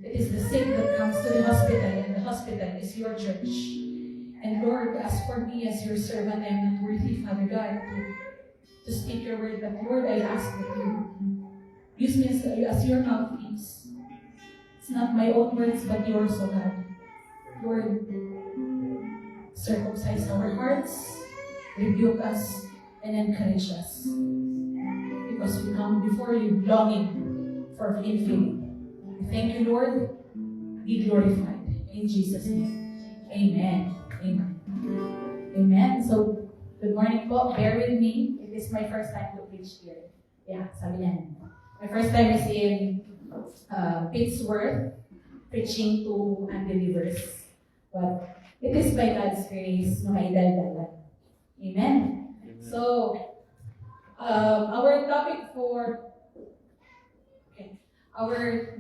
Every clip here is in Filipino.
It is the sick that comes to the hospital, and the hospital is your church. And Lord, as for me as your servant, I am not worthy, Father God, to speak your word. But Lord, I ask that you use me as your mouthpiece. It's not my own words, but yours, O God. Lord, circumcise our hearts, rebuke us, and encourage us. Because we come before you longing for infilling. Thank you, Lord. Be glorified. In Jesus' name. Amen. Amen. Amen. So, good morning po. Bear with me. It is my first time to preach here. Yeah, sabi niyan. My first time is in Pittsworth, preaching to unbelievers. But it is by God's grace na maidaldalan. Amen. So, our topic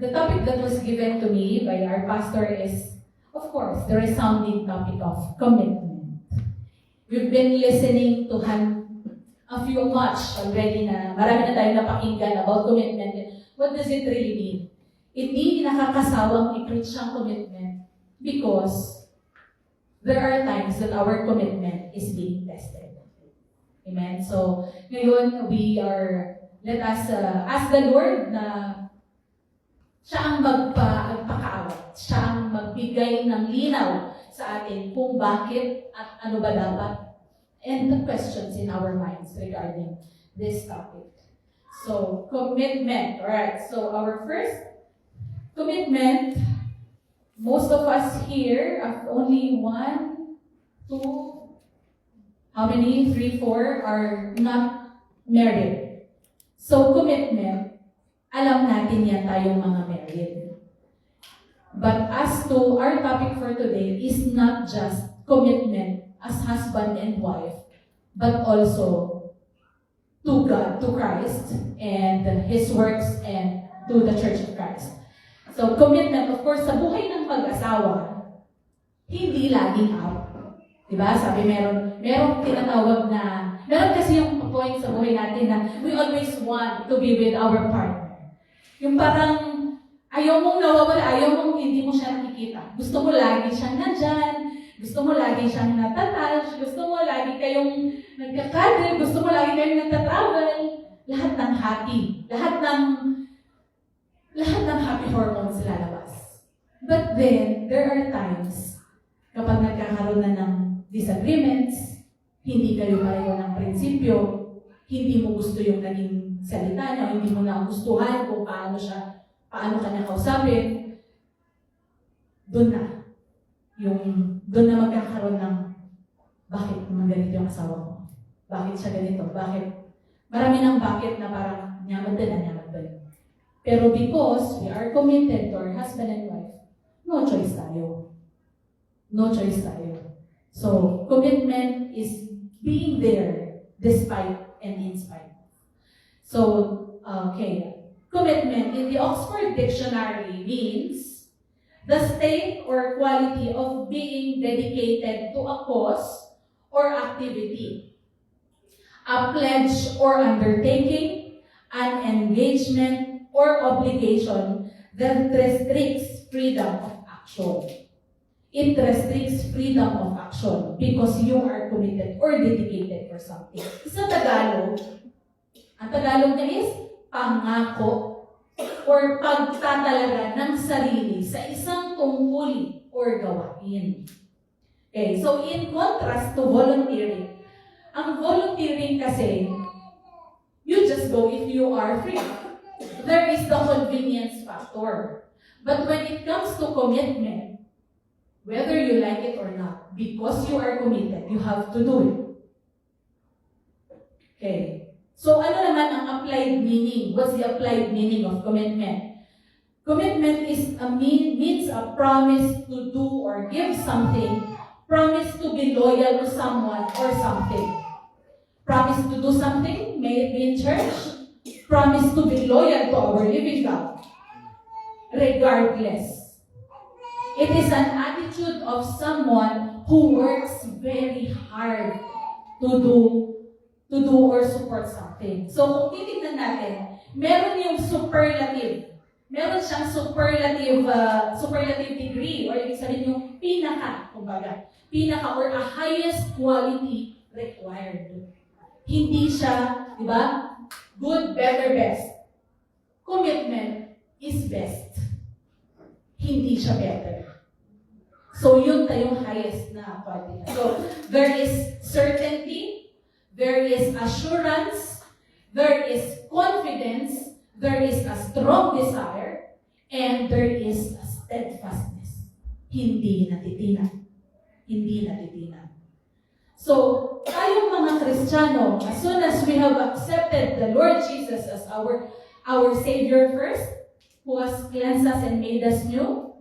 the topic that was given to me by our pastor is, of course, the resounding topic of commitment. We've been listening to a few much already na marami na tayong napakinggan about commitment. What does it really mean? Hindi nakakasawang i-preach ang commitment because there are times that our commitment is being tested. Amen? So, ngayon, let us ask the Lord na siya ang magpakaawat. Siya ang magbigay ng linaw sa atin kung bakit at ano ba dapat, and the questions in our minds regarding this topic. So, commitment. Alright, so our first commitment, most of us here have only 1, 2, how many? 3, 4 are not married. So, commitment, alam natin yan tayong mga married. But as to our topic for today is not just commitment as husband and wife, but also to God, to Christ, and His works, and to the Church of Christ. So, commitment, of course, sa buhay ng mag-asawa, hindi laging out. Diba? Sabi, merong tinatawag na, meron kasi yung point sa buhay natin na we always want to be with our partner. Yung parang, ayaw mong nawawala, ayaw mong hindi mo siya nakikita. Gusto mo lagi siyang nandyan, gusto mo lagi siyang natatouch, gusto mo lagi kayong nagkakadre, gusto mo lagi kayong nagtatravel. Lahat ng happy. Lahat ng happy hormones lalabas. But then, there are times, kapag nagkakaroon na ng disagreements, hindi kayo pareho ng prinsipyo, hindi mo gusto yung naging salita niya, hindi mo nagustuhan kung paano ka niya kausapin, doon na magkakaroon ng bakit naman ganito yung asawa mo? Bakit siya ganito? Bakit? Marami ng bakit na parang nyamad din. Pero because we are committed to our husband and wife, no choice tayo. No choice tayo. So, commitment is being there despite and in spite. So, commitment in the Oxford Dictionary means the state or quality of being dedicated to a cause or activity, a pledge or undertaking, an engagement or obligation that restricts freedom of action. It restricts freedom of action because you are committed or dedicated for something. Sa Tagalog, ang Tagalog na is pangako or pagtatalaga ng sarili sa isang tungkulin or gawain. Okay, so in contrast to volunteering, ang volunteering kasi, you just go if you are free. There is the convenience factor. But when it comes to commitment, whether you like it or not, because you are committed, you have to do it. Okay. So, ano naman ang applied meaning? What's the applied meaning of commitment? Commitment means a promise to do or give something, promise to be loyal to someone or something. Promise to do something, may it be in church, promise to be loyal to our living God, regardless. It is an attitude of someone who works very hard to do or support something. So kung titignan natin, meron yung superlative meron siyang superlative degree, or ibig sabihin yung pinaka or a highest quality required. Hindi siya, di ba? Good, better, best. Commitment is best. Hindi siya better. So, yun tayong highest na quality. So, there is certainty, there is assurance, there is confidence, there is a strong desire, and there is a steadfastness. Hindi natitinag. Hindi natitinag. So, tayong mga Kristiyano, as soon as we have accepted the Lord Jesus as our Savior first, who has cleansed us and made us new,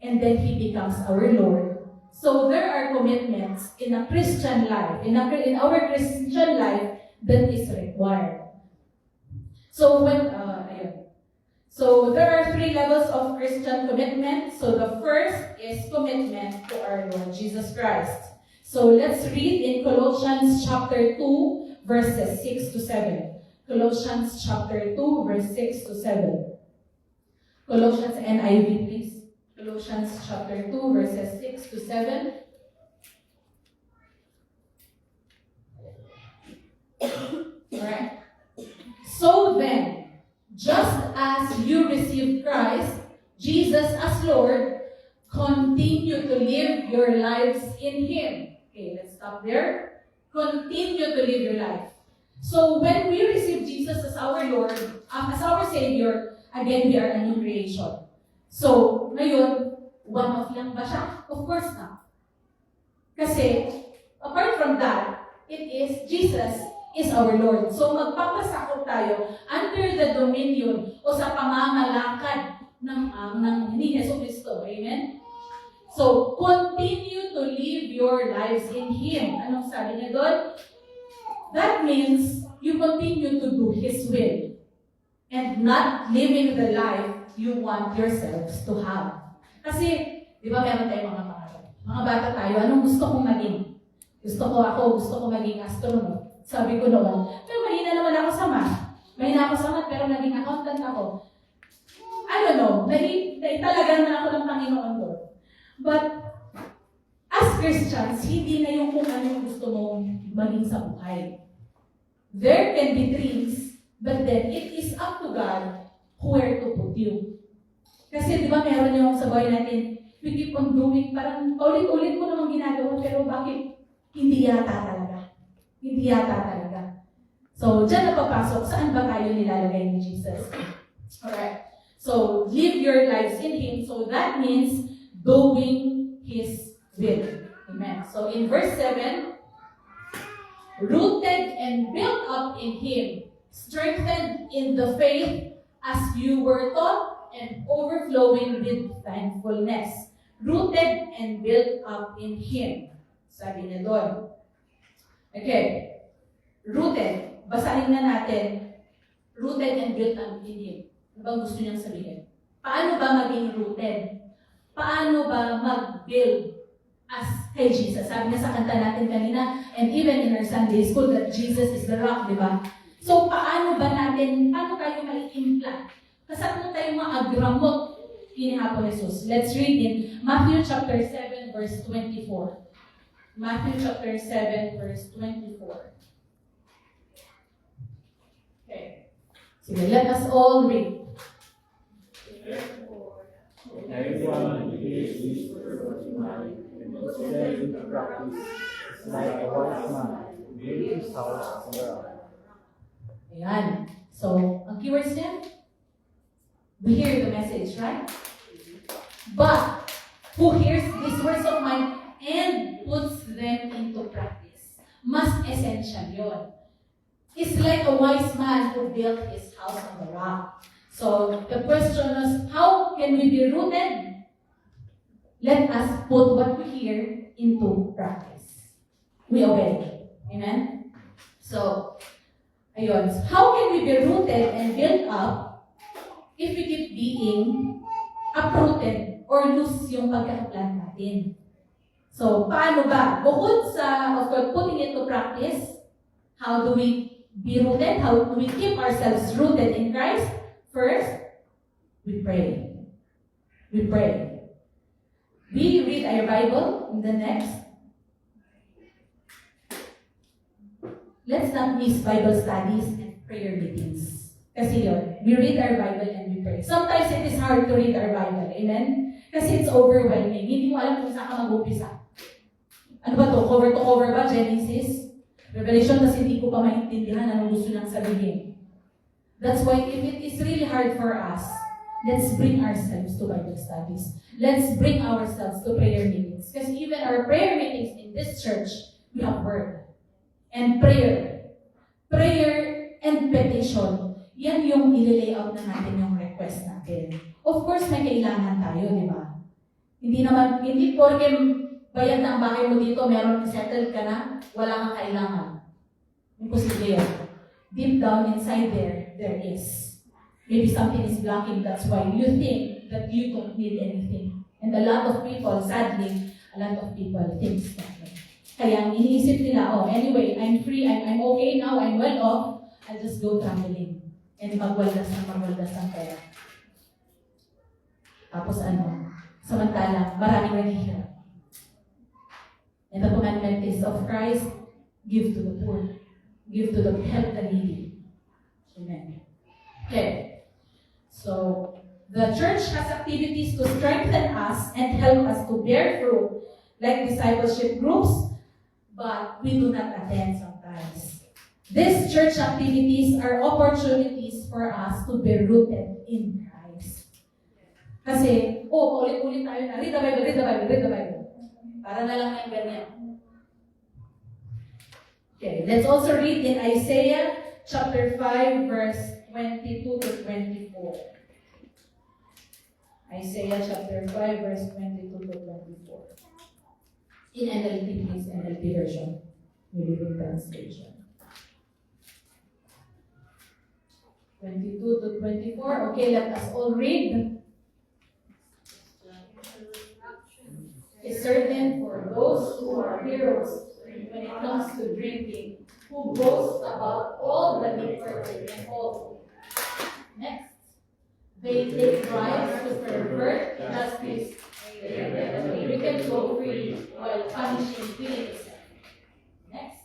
and then He becomes our Lord. So there are commitments in a Christian life, in our Christian life, that is required. So so there are 3 levels of Christian commitment. So the first is commitment to our Lord Jesus Christ. So let's read in Colossians chapter 2, verses 6 to 7. Colossians chapter 2, verse 6 to 7. Colossians NIV, please. Colossians chapter 2, verses 6 to 7. Alright. So then, just as you received Christ, Jesus as Lord, continue to live your lives in Him. Okay, let's stop there. Continue to live your life. So when we receive Jesus as our Lord, as our Savior, again, we are a new creation. So, ngayon, one-off lang ba siya? Of course not. Kasi, apart from that, it is Jesus is our Lord. So, magpapasakop tayo under the dominion o sa pamamalakad ng ni Yesu Cristo. Amen? So, continue to live your lives in Him. Anong sabi niya doon? That means you continue to do His will and not living the life you want yourselves to have. Kasi, di ba meron tayong mga pangarap? Mga bata tayo, anong gusto kong maging? Gusto ko maging astronaut. Sabi ko noon, pero mahina naman ako sa math. Pero naging accountant ako. I don't know, naitalagan na ako ng Panginoon doon. But, as Christians, hindi na yung kung ano yung gusto mong maging sa buhay. There can be dreams, but then it is up to God where to put you. Kasi di ba meron yung sa buhay natin, we keep on doing, parang ulit-ulit ko namang ginagawa, pero bakit hindi yata talaga? Hindi yata talaga. So, dyan na papasok, saan ba tayo nilalagay ni Jesus? Alright. So, live your lives in Him. So, that means doing His will. Amen. So, in verse 7, rooted and built up in Him, strengthened in the faith as you were taught, and overflowing with thankfulness. Rooted and built up in Him. Sabi niya doon. Okay. Rooted. Basahin na natin. Rooted and built up in Him. Ano bang gusto niyang sabihin? Paano ba maging rooted? Paano ba mag-build as kay Jesus? Sabi niya sa kanta natin kanina, and even in our Sunday school, that Jesus is the rock, di ba? So, paano tayo mai-implant? Kasat mo tayong maagramot hinihapon Jesus. Let's read in Matthew chapter 7, verse 24. Matthew chapter 7, verse 24. Okay. So, let us all read. Everyone who hears these words of mine and puts them into practice is like a wise man who built his house on the rock. Ayan. So, ang keywords niya, we hear the message, right? But, who hears these words of mine and puts them into practice. Mas essential yun. It's like a wise man who built his house on the rock. So, the question is, how can we be rooted? Let us put what we hear into practice. We obey. Amen? So, ayun. How can we be rooted and built up if we keep being uprooted or lose yung pagkakaplan natin? So, paano ba? Bukod sa, of course, putting it to practice, how do we be rooted? How do we keep ourselves rooted in Christ? First, We pray. We pray. We read our Bible in the next. Let's not miss Bible studies and prayer meetings. Kasi yun, we read our Bible and we pray. Sometimes it is hard to read our Bible. Amen? Kasi it's overwhelming. Hindi mo alam kung saan ka mag-umpisa. Ano ba to? Cover to cover ba? Genesis? Revelation, kasi hindi ko pa maintindihan anong gusto niyang sabihin. That's why if it is really hard for us, let's bring ourselves to Bible studies. Let's bring ourselves to prayer meetings. Because even our prayer meetings in this church, we have word. And prayer. Prayer and petition. Yan yung ilalayout na natin yung request natin. Of course, may kailangan tayo, di ba? Hindi porke bayad na ang bahay mo dito, meron settled ka na, wala kang kailangan. Imposible yun. Deep down inside there is. Maybe something is blocking, that's why you think that you don't need anything. And a lot of people, sadly, think that way. Kaya iniisip nila, oh, anyway, I'm free, I'm okay now, I'm well off, I'll just go traveling. And magwaldas ng pera. Tapos samantala, maraming naghihirap. And the commandment is of Christ, give to the poor, give to the help the needy. Amen. Okay. So, the church has activities to strengthen us and help us to bear fruit, like discipleship groups, but we do not attend sometimes. These church activities are opportunities for us to be rooted in Christ. Kasi, ulit-ulit tayo na, read the Bible. Para na lang yung ganyan. Okay, let's also read in Isaiah chapter 5, verse 22 to 24. Isaiah chapter 5, verse 22 to 24. In NLT, please, NLT version. New Living Translation. 22 to 24. Okay, let us all read. Is certain for those who are heroes when it comes to drinking, who boast about all the liquor they can hold. Next, they take bribes to pervert justice. They let the wicked go free while punishing thieves. Next,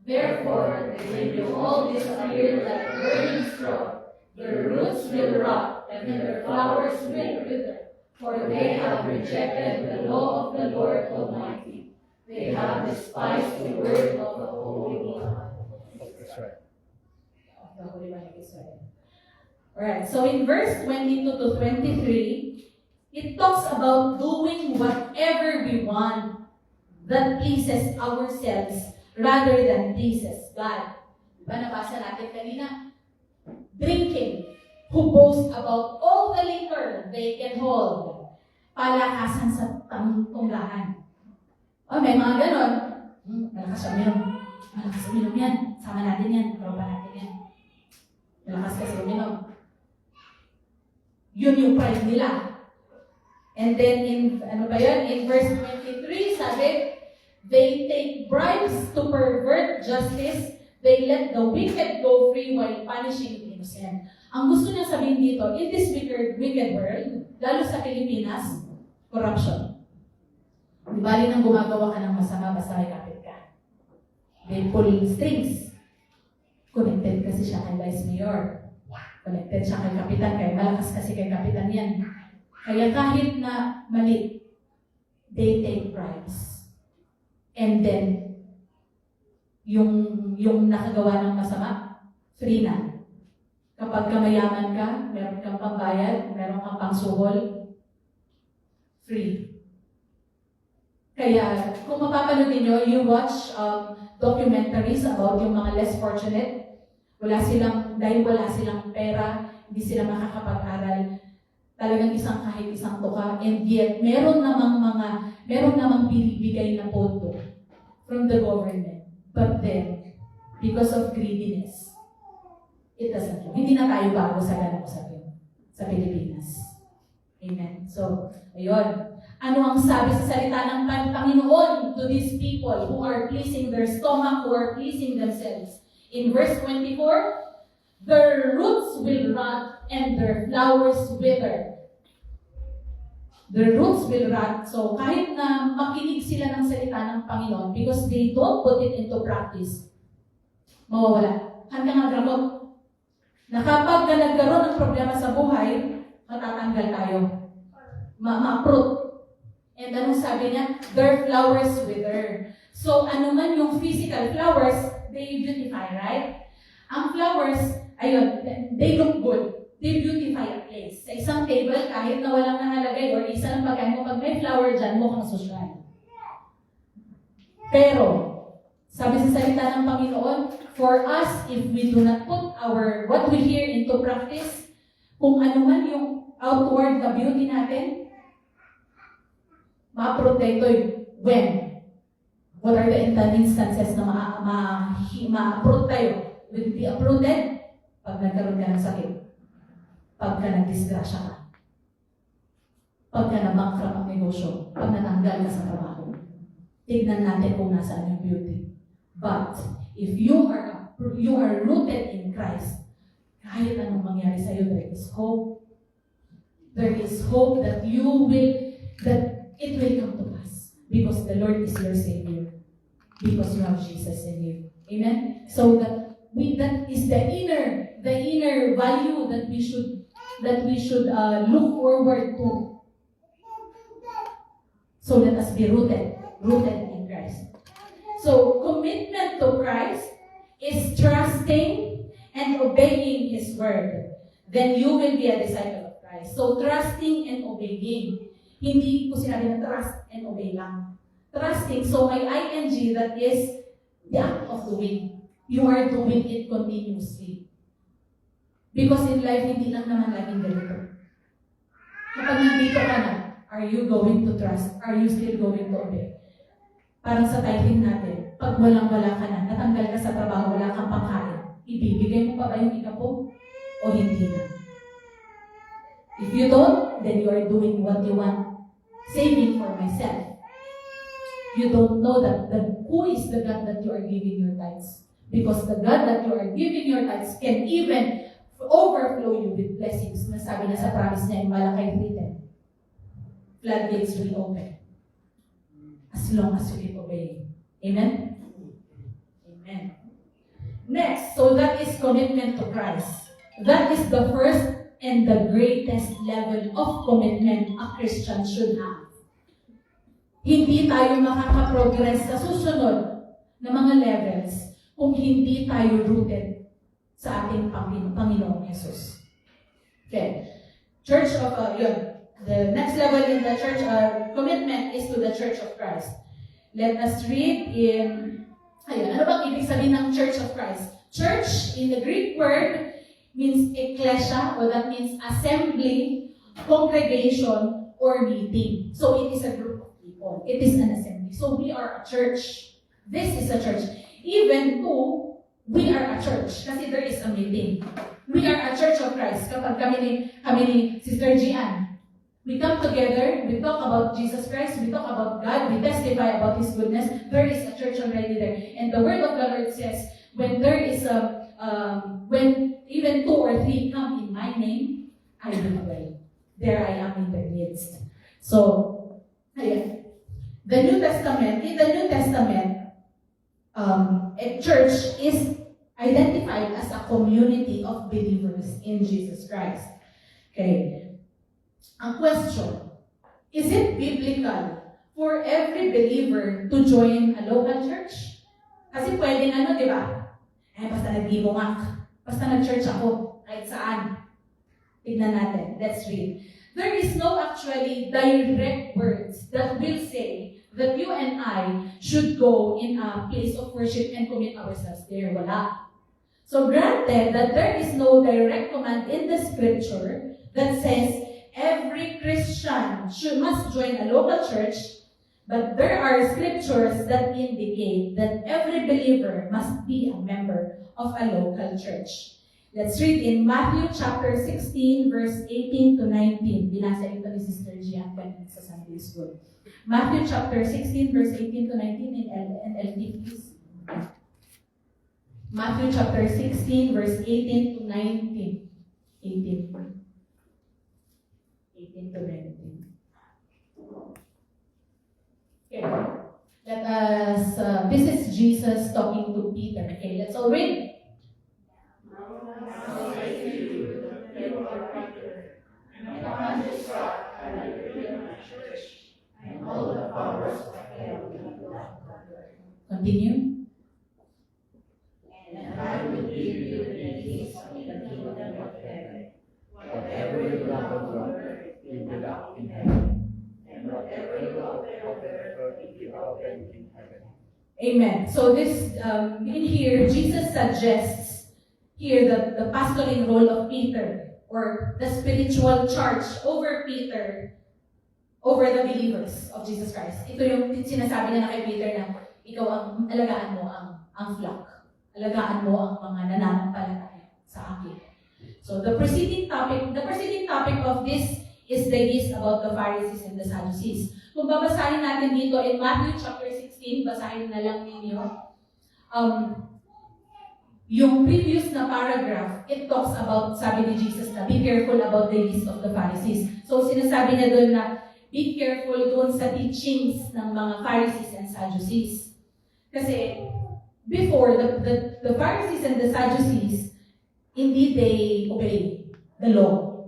therefore, when you all disappear like burning straw, their roots will rot and their flowers will wither. For they have rejected the law of the Lord Almighty. They have despised the word of the Holy One. That's right. Of the Holy One of Israel. Alright, so in verse 22 to 23, it talks about doing whatever we want that pleases ourselves rather than pleases God. Diba nabasa natin kanina? Drinking. Who boast about all the liquor they can hold. Palakasan sa tunglahan. Oh, may mga ganon. Malakas uminom. Malakas uminom yan. Sama natin yan. Tropa natin yan. Malakas kasi uminom. Yun yung pride nila. And then in verse 23, sabi, they take bribes to pervert justice. They let the wicked go free while punishing the innocent. Ang gusto niya sabihin dito, in this wicked world, lalo sa Pilipinas, corruption. Di bali nang gumagawa ka ng masama, basta may kapit ka. They pull strings. Connected kasi siya kay Vice Mayor. Connected siya kay Kapitan, kaya malakas kasi kay Kapitan yan. Kaya kahit na mali, they take bribes. And then, yung nakagawa ng masama, free na. Kapag kamayaman ka, meron kang pambayad, meron kang pangsuhol, free. Kaya, kung mapapanood ninyo, you watch documentaries about yung mga less fortunate, dahil wala silang pera, hindi sila makakapag-aral, talagang kahit isang tuka, and yet, meron namang binibigay na pondo from the government. But then, because of greediness, it doesn't work. Hindi na tayo bago sa ganang usapin sa Pilipinas. Amen. So, ayun. Ano ang sabi sa salita ng Panginoon to these people who are pleasing their stomach, who are pleasing themselves? In verse 24, Their roots will rot and their flowers wither. Their roots will rot. So kahit na makinig sila ng salita ng Panginoon, because they don't put it into practice, mawawala. Hanggang nga gamot. Na kapag nagkaroon ng problema sa buhay, matatanggal tayo. Ma-uproot. And anong sabi niya? Their flowers wither. So ano man yung physical flowers, they beautify, right? Ang flowers, ayun, they look good. They beautify a place. Sa isang table, kahit na walang nakalagay or isa ng pagkain mo, pag may flower dyan, mukhang sosyal. Pero, sabi sa salita ng Panginoon, for us, if we do not put what we hear into practice, kung ano man yung outward na beauty natin, ma-uproot ito when? What are the instances na ma-uproot tayo? Will be uprooted pag nagkaroon ka ng sakit. Pagka nag-disgrasya ka. Pagka na-bankrupt ang negosyo. Pag natanggal ka sa trabaho. Tignan natin kung nasaan yung beauty. But, if you are rooted in Christ, kahit anong mangyari sa'yo, there is hope. There is hope that it will come to pass. Because the Lord is your Savior. Because you have Jesus in you. Amen? So that is the inner value that we should look forward to. So let us be rooted in Christ. So commitment to Christ is trusting and obeying His word. Then you will be a disciple of Christ. So trusting and obeying. Hindi ko sinabi na trust and obey lang. Trusting, so may ing, that is the act of doing. You are doing it continuously. Because in life, hindi lang naman laging ganito. Kapag nandito ka na, are you going to trust? Are you still going to obey? Parang sa tithing natin, pag walang-wala ka na, natanggal ka sa trabaho, wala kang pangkain, ibibigay mo pa ba yung ikapo? O hindi na? If you don't, then you are doing what you want. Saving for myself. You don't know that who is the God that you are giving your tithes. Because the God that you are giving your tithes can even overflow you with blessings. Nasabi na sa promise niya, malakay written. Floodgates will open. As long as you keep obeying. Amen? Amen. Next, so that is commitment to Christ. That is the first and the greatest level of commitment a Christian should have. Hindi tayo makakaprogress sa susunod na mga levels kung hindi tayo rooted sa ating Panginoong Jesus. Okay. Church of, the next level in the church commitment is to the Church of Christ. Let us read in, ano bang ibig sabihin ng Church of Christ? Church, in the Greek word, means ecclesia, or that means assembly, congregation, or meeting. So it is a group of people. It is an assembly. So we are a church. This is a church. Even though we are a church, kasi there is a meeting. We are a Church of Christ. Kapag kami ni Sister Gian, we come together, we talk about Jesus Christ, we talk about God, we testify about His goodness. There is a church already there. And the word of the Lord says, when there is when even 2 or 3 come in my name, I will pray. There I am in their midst. So, in the New Testament, a church is identified as a community of believers in Jesus Christ. Okay. Ang question, is it biblical for every believer to join a local church? Kasi pwedeng di ba? Basta nag-ibongak. Basta nag-church ako. Kahit saan. Tignan natin. Let's read. There is no actually direct words that will say that you and I should go in a place of worship and commit ourselves there. Wala. So granted that there is no direct command in the scripture that says every Christian must join a local church, but there are scriptures that indicate that every believer must be a member of a local church. Let's read in Matthew chapter 16, verse 18 to 19. Binasa ito ni Sister Gian kanina sa Sunday School. Matthew chapter 16, verse 18 to 19 in NLT, please. Matthew chapter 16, verse 18 to 19. 18. 18 to 19. Okay. Let us, this is Jesus talking to Peter. Okay, let's all read. Continue. And I will give you the keys of the kingdom of heaven. Whatever you lock on earth, you will lock in heaven. And whatever you open on earth, you open in heaven. Amen. So this, in here, Jesus suggests here the pastoring role of Peter, or the spiritual charge over Peter, over the believers of Jesus Christ. Ito yung sinasabi niya na kay Peter na ikaw ang alagaan mo ang flock. Alagaan mo ang mga nananampalataya sa akin. So the preceding topic of this is the list about the Pharisees and the Sadducees. Kung babasahin natin dito in Matthew chapter 16, basahin na lang ninyo. Yung previous na paragraph, it talks about, sabi ni Jesus na, be careful about the list of the Pharisees. So sinasabi niya doon na, be careful doon sa teachings ng mga Pharisees and Sadducees. Kasi, before, the Pharisees and the Sadducees, indeed they obey the law.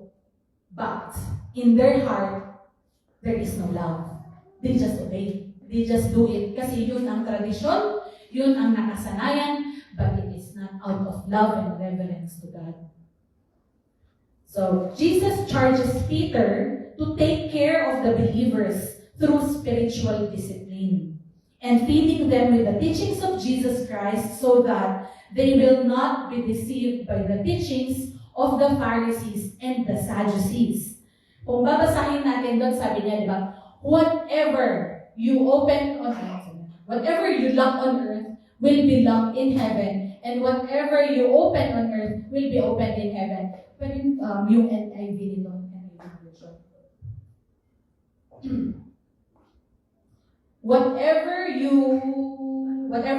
But, in their heart, there is no love. They just obey. They just do it. Kasi yun ang tradisyon, yun ang nakasanayan, but it is not out of love and reverence to God. So, Jesus charges Peter to take care of the believers through spiritual discipline and feeding them with the teachings of Jesus Christ so that they will not be deceived by the teachings of the Pharisees and the Sadducees. Kung babasahin natin doon, sabi niya, di ba, whatever you open on earth, whatever you lock on earth will be locked in heaven, and whatever you open on earth will be opened in heaven. Pero yung NIV nito, NIV version. Whatever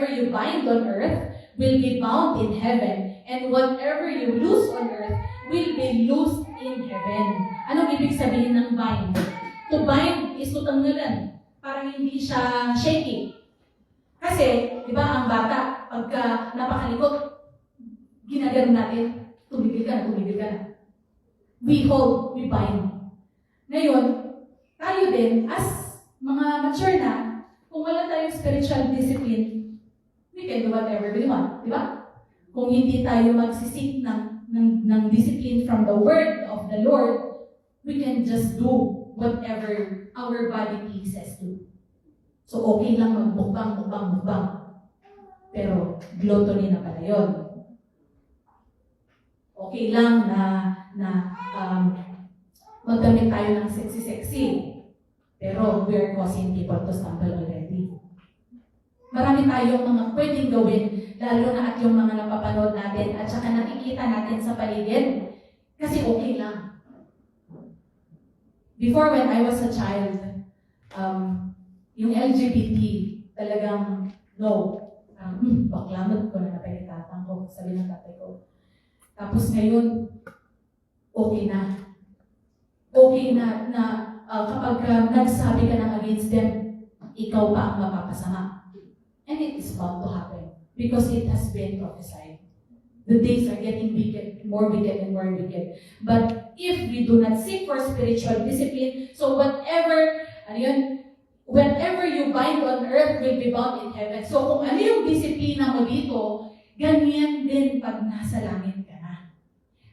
you bind on earth will be bound in heaven, and whatever you loose on earth will be loosed in heaven. Anong ibig sabihin ng bind? To bind is to tanggalan. Parang hindi siya shaky. Kasi, di ba, ang bata, pagka napakalikot, ginagano natin, tumigil ka na. We hold, we bind. Ngayon, tayo din, as mga mature na, kung wala tayong spiritual discipline, we can do whatever we want, di ba? Kung hindi tayo magsisik ng discipline from the word of the Lord, we can just do whatever our body pleases to. So okay lang magbukbang. Pero gluttony na pala yun. Okay lang na magdamit tayo ng sexy. Pero we are causing people to stumble already. Marami tayong mga pwedeng gawin, lalo na at yung mga napapanood natin at saka nakikita natin sa paligid. Kasi okay lang. Before, when I was a child, yung LGBT, talagang no. Baklamot ko na napagitatan ko, sabi ng tatay ko. Tapos ngayon, okay na. Okay na kapag nagsabi ka ng against them, ikaw pa ang mapapasama. And it is bound to happen because it has been prophesied. The days are getting wicked, more wicked and more wicked. But if we do not seek for spiritual discipline, so whatever you bind on earth will be bound in heaven. So kung ano yung disiplina mo dito, ganyan din pag nasa langit ka na.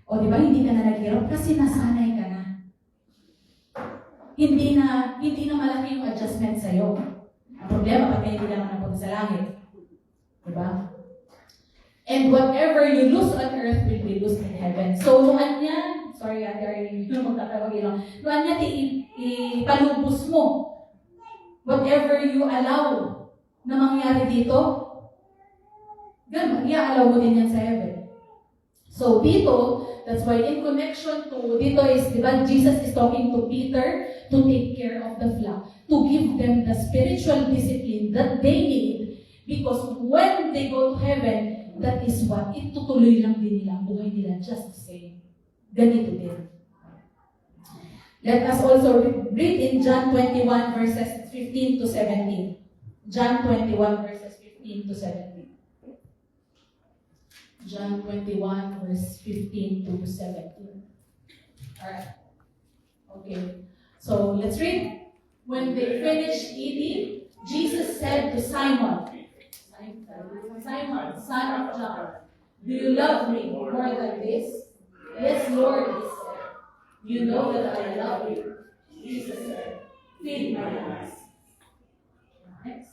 O di ba, hindi ka na naghirap kasi nasanay ka na. Hindi na malaki yung adjustment sa'yo. Ang problema, pag hindi naman napunta sa langit. Diba? And whatever you lose on earth will be loosed in heaven. So, nuan niya, sorry, magtatawagin lang. Nuan niya, ipalubos mo. Whatever you allow na mangyari dito, ganun, i-allow mo din yan sa heaven. So, dito, that's why in connection to, dito is, di ba, Jesus is talking to Peter to take care of the flock, to give them the spiritual discipline that they need, because when they go to heaven, that is what, itutuloy lang din nila ang buhay nila just the same. Ganito din. Let us also read in John 21 verses 15 to 17. John 21 verses 15 to 17. John 21 verse 15 to 17. Alright. Okay. So let's read. When they finished eating, Jesus said to Simon, Simon, son of John, do you love me more than this? Yes, Lord, he said. You know that I love you. Jesus said, feed my lambs. Next.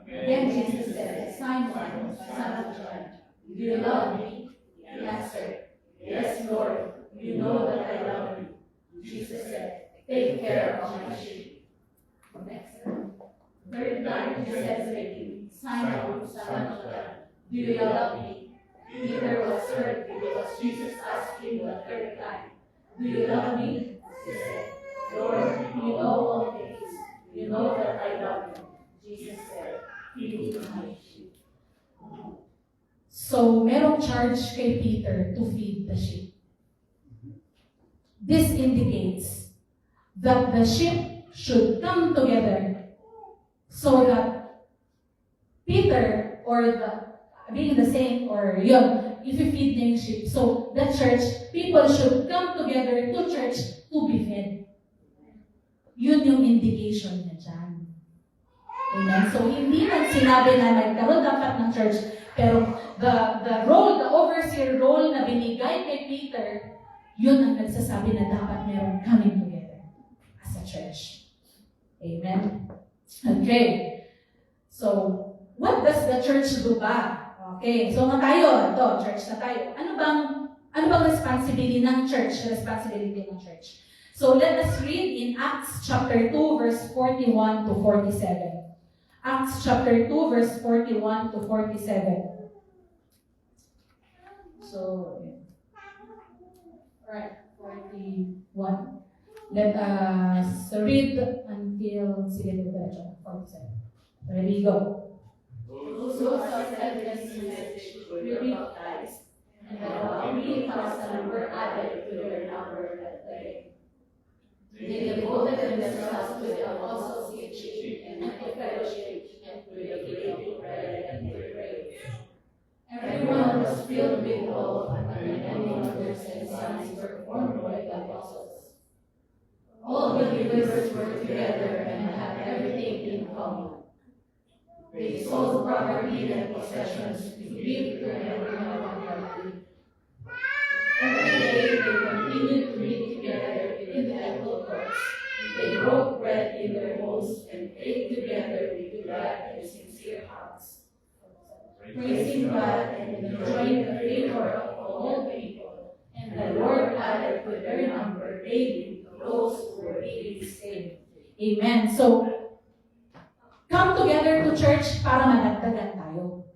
Then Jesus said, Simon, son of John, do you love me? He answered, yes, Lord, you know that I love you. Jesus said, take care of my sheep. Next. Third time he said again, Simon, son of John, do you love me? Peter was hurt because Jesus asked him the third time, do you love me? He said, Lord, you know all things. You know that I love you. Jesus said, feed my sheep. So, merong charge kay Peter to feed the sheep. This indicates that the sheep should come together so that Peter, or being the same, or yun, if you feed the sheep, so the church, people should come together to church to be fed. Yun yung indication niya dyan. Amen? So, hindi man sinabi na nagkaroon dapat ng church, pero the role, the overseer role na binigay kay Peter, yun ang nagsasabi na dapat meron coming together as a church. Amen? Okay. So, what does the church do ba? Okay, so nga tayo, ito, church na tayo. Ano bang responsibility ng church? So let us read in Acts chapter 2 verse 41 to 47. Acts chapter 2 verse 41 to 47. So, alright, 41. Let us read until 47. There we go. Those who accepted this message were baptized, and about 3,000 were added to their number that day. They devoted themselves to the apostles' teaching and to fellowship and to the breaking of bread and to praise. Everyone was filled with awe, and many wonders and signs were performed by the apostles. All believers were together and had everything in common. They sold property and possessions to give to everyone abundantly. Every day they continued to meet together in the temple courts. They broke bread in their homes and ate together with glad and sincere hearts, praising God and enjoying the favor of all people. And the Lord added to their number daily those who were being saved. Amen. So, come together to church para madagdagan tayo.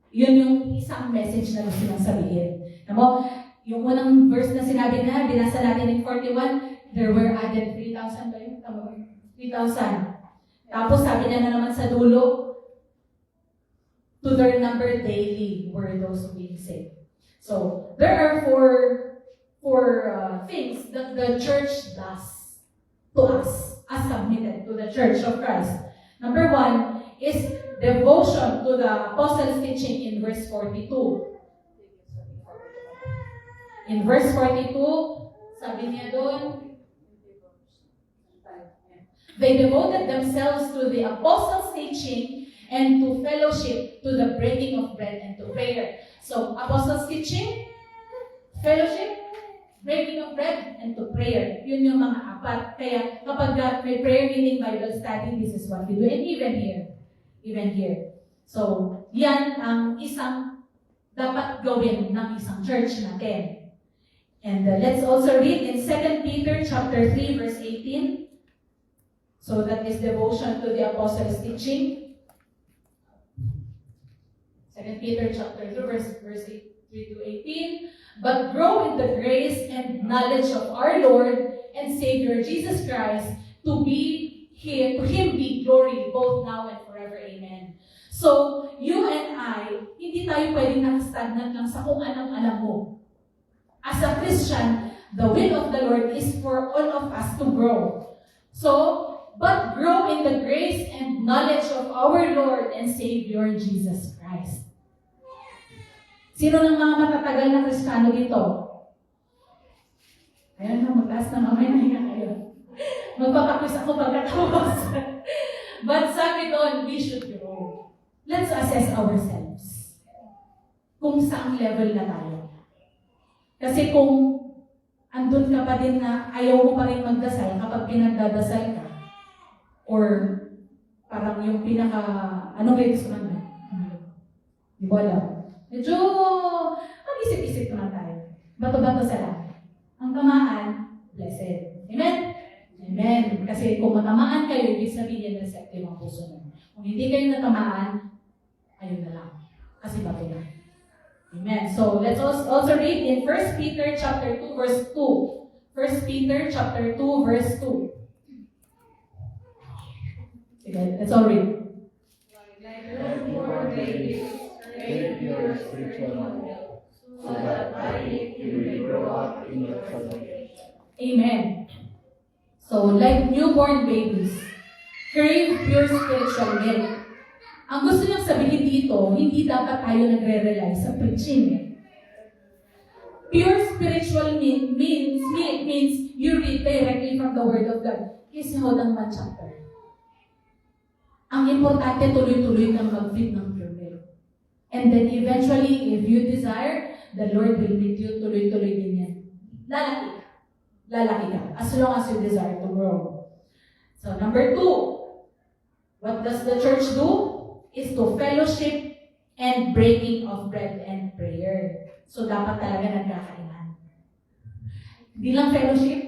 Yun yung isang message na gusto nang sabihin. Tamo, yung unang verse na sinabi na, binasa natin in 41, there were added 3,000 ba yun? Tama ba? 3,000. Tapos sabi niya na naman sa dulo, to their number daily were those being saved. So, there are four things that the church does to us as submitted to the Church of Christ. Number 1 is devotion to the apostles' teaching in verse 42. In verse 42, sabi niya doon, they devoted themselves to the apostles' teaching and to fellowship, to the breaking of bread and to prayer. So, apostles' teaching, fellowship, breaking of bread, and to prayer. Yun yung mga apat. Kaya kapag may prayer meeting, Bible study, this is what we do. And even here. So, yan ang isang dapat gawin ng isang church natin. And let's also read in 2 Peter chapter 3 verse 18. So that is devotion to the apostles' teaching. 2 Peter chapter 2 verse 3 to 18. But grow in the grace and knowledge of our Lord and Savior Jesus Christ, to him be glory both now and forever. Amen. So, you and I, hindi tayo pwedeng nakastagnant lang sa kung anong alam mo. As a Christian, the will of the Lord is for all of us to grow. So, but grow in the grace and knowledge of our Lord and Savior, Jesus Christ. Sino ng mga matatagal na Kristiyano dito? Ayan na, magtaas na mamaya na nga kayo. Magpapakwis ako pagkatapos. But sabi doon, we should grow. Let's assess ourselves. Kung saang level na tayo. Kasi kung andun ka pa din na ayaw mo pa rin magdasal kapag pinagdadasal ka, or parang yung pinaka, anong grades ko naman? Di ba alam? Medyo mag-isip-isip naman tayo. Bato-bato sa lahat. Ang tamaan, blessed. Amen? Amen. Kasi kung matamaan kayo, ibig sabihin receptive ang puso nyo. Kung hindi kayo natamaan, ayun na lang. Kasi bato na. Amen. So let's also read in 1 Peter chapter 2 verse 2. 1 Peter chapter 2 verse 2. Sige, let's all read. Therefore, babies, take your spiritual milk, so that by it you will grow up in your salvation. Amen. So, like newborn babies, crave pure spiritual milk. Ang gusto niyang sabihin dito, hindi dapat tayo nagre-rely sa preaching. Pure spiritual means you read directly from the Word of God. Kasi hodang man chapter. Ang importante, tuloy-tuloy kang mag-feed ng pure milk. And then eventually, if you desire, the Lord will lead you tuloy-tuloy din yan. Lalaki ka. Lalaki ka. As long as you desire to grow. So, number 2, what does the church do? Is to fellowship and breaking of bread and prayer. So, dapat talaga nagkakainan. Hindi lang fellowship.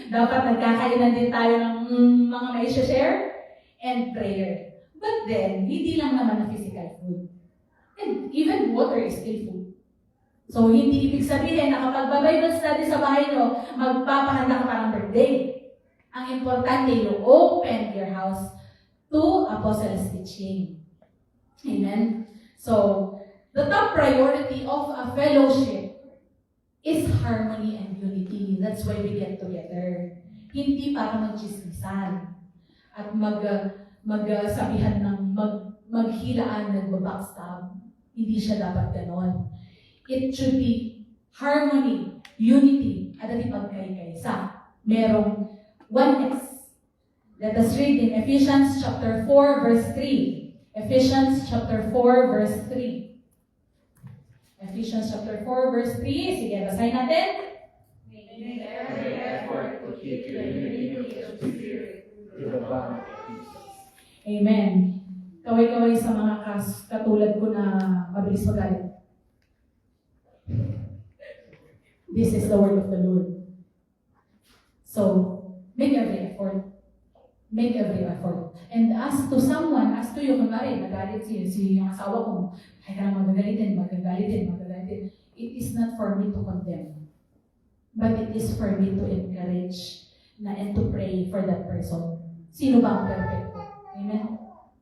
Dapat nagkakainan din tayo ng mga may share and prayer. But then, hindi lang naman na physical food. And even water is still food. So, hindi ibig sabihin na kapag Bible study sa bahay nyo, magpapahanda ka parang birthday. Ang importante, you open your house to Apostles' teaching. Amen? So, the top priority of a fellowship is harmony and unity. That's why we get together. Hindi para magchismisan at magsabihan ng maghilaan, nagbabackstab. Hindi siya dapat ganon. It should be harmony, unity, at at ipagkaisa. Merong oneness. Let us read in Ephesians chapter 4 verse 3. Ephesians chapter 4 verse 3. Ephesians chapter 4 verse 3. Sige, basahin natin. Make every effort to keep the unity of the Spirit to the bond of peace. Amen. Kaway-kaway sa mga katulad ko na mabilis magalit. This is the word of the Lord. So, make every effort. Make every effort. And as to someone, as to you, kunwari, nagalit si yung asawa ko, ay na magagalitin. It is not for me to condemn. But it is for me to encourage and to pray for that person. Sino ba ang perfecto? Amen?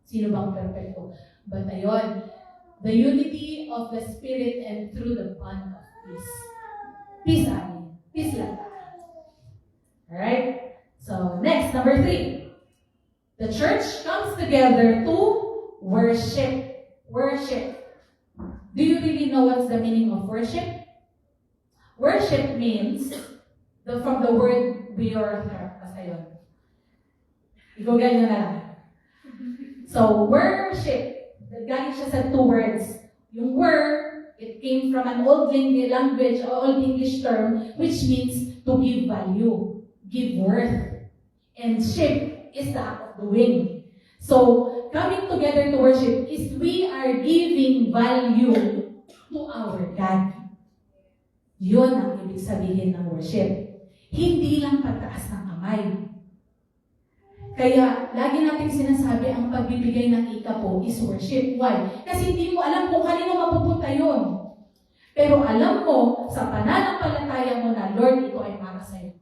Sino ba ang perfecto? But ayun, the unity of the Spirit and through the bond of peace. Peace, amin. Peace lang. Alright? So, next, number 3. The church comes together to worship. Worship. Do you really know what's the meaning of worship? Worship means, from the word we are here. I-google nyo na lang. So, worship. Galing siya sa 2 words. Yung word, it came from an old language, old English term, which means to give value, give worth. And ship is the act of doing. So, coming together to worship is we are giving value to our God. Yun ang ibig sabihin ng worship. Hindi lang pagtaas ng kamay. Kaya, lagi natin sinasabi ang pagbibigay ng ikapo is worship. Why? Kasi hindi mo alam kung kanino mapupunta yun. Pero alam mo, sa pananampalataya mo na, Lord, ito ay para sa'yo.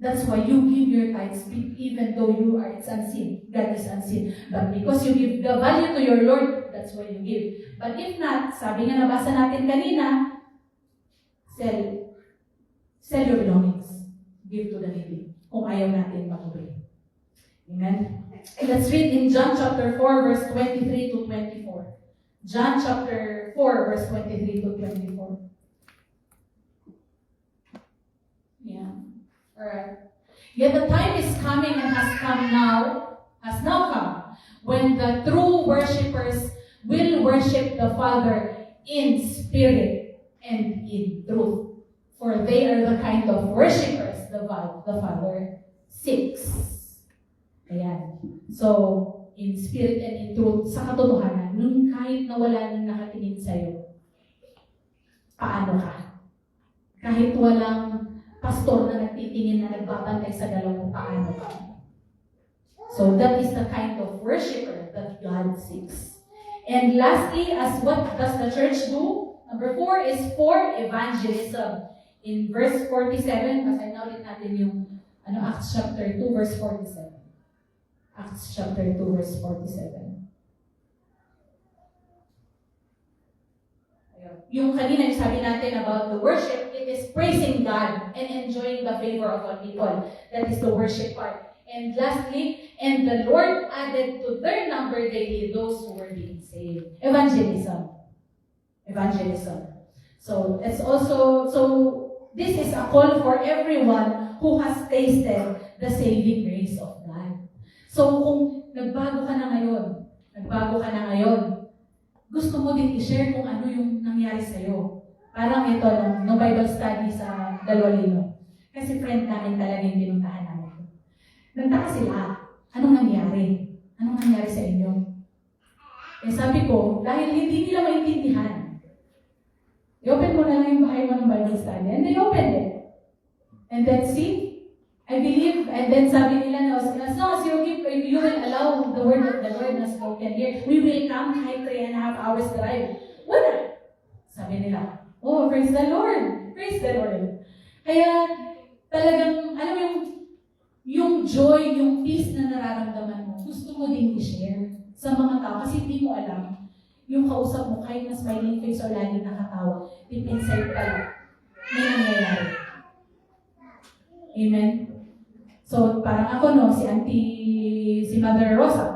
That's why you give your tithes even though it's unseen. God is unseen. But because you give the value to your Lord, that's why you give. But if not, sabi nga nabasa natin kanina, sell your belongings. Give to the needy. Kung ayaw natin mag-obey. Amen? And let's read in John chapter 4, verse 23 to 24. John chapter 4, verse 23 to 24. Yeah. Alright. Yet the time is coming and has now come, when the true worshippers will worship the Father in spirit and in truth. For they are the kind of worshippers the Father seeks. Ayan. So, in spirit and in truth, sa katotohanan, nung kahit na wala nang nakatingin sa'yo, paano ka? Kahit walang pastor na nagtitingin na nagbabantay sa dalaw, paano ka? So, that is the kind of worshiper that God seeks. And lastly, as what does the church do? Number 4 is for evangelism. In verse 47, basahin na ulit natin yung Acts chapter 2, verse 47. Acts chapter 2, verse 47. Yung kanina yung sabi natin about the worship, it is praising God and enjoying the favor of all people. That is the worship part. And lastly, and the Lord added to their number daily those who were being saved. Evangelism. So it's also, this is a call for everyone who has tasted the saving grace of God. So kung nagbago ka na ngayon, gusto mo din i-share kung ano yung nangyari sa'yo. Parang ito, no Bible study sa Dalwalino. Kasi friend namin talaga yung pinuntahan namin. Nagtaka sila, anong nangyari? Anong nangyari sa inyo? Eh sabi ko, dahil hindi nila maintindihan, i-open mo na lang yung bahay mo ng Bible study. And they opened it. And then see, I believe, and then sabi nila na, as long as you will allow the word of the Lord na spoken here, we will come kahit 3.5 hours drive. Wala. Sabi nila, oh, praise the Lord. Praise the Lord. Kaya, talagang, alam mo yung joy, yung peace na nararamdaman mo, gusto mo din i-share sa mga tao kasi hindi mo alam yung kausap mo kahit na smiling face o laging nakatawa, deep inside pala, may nangyayari. Amen? So, parang ako si Mother Rosa,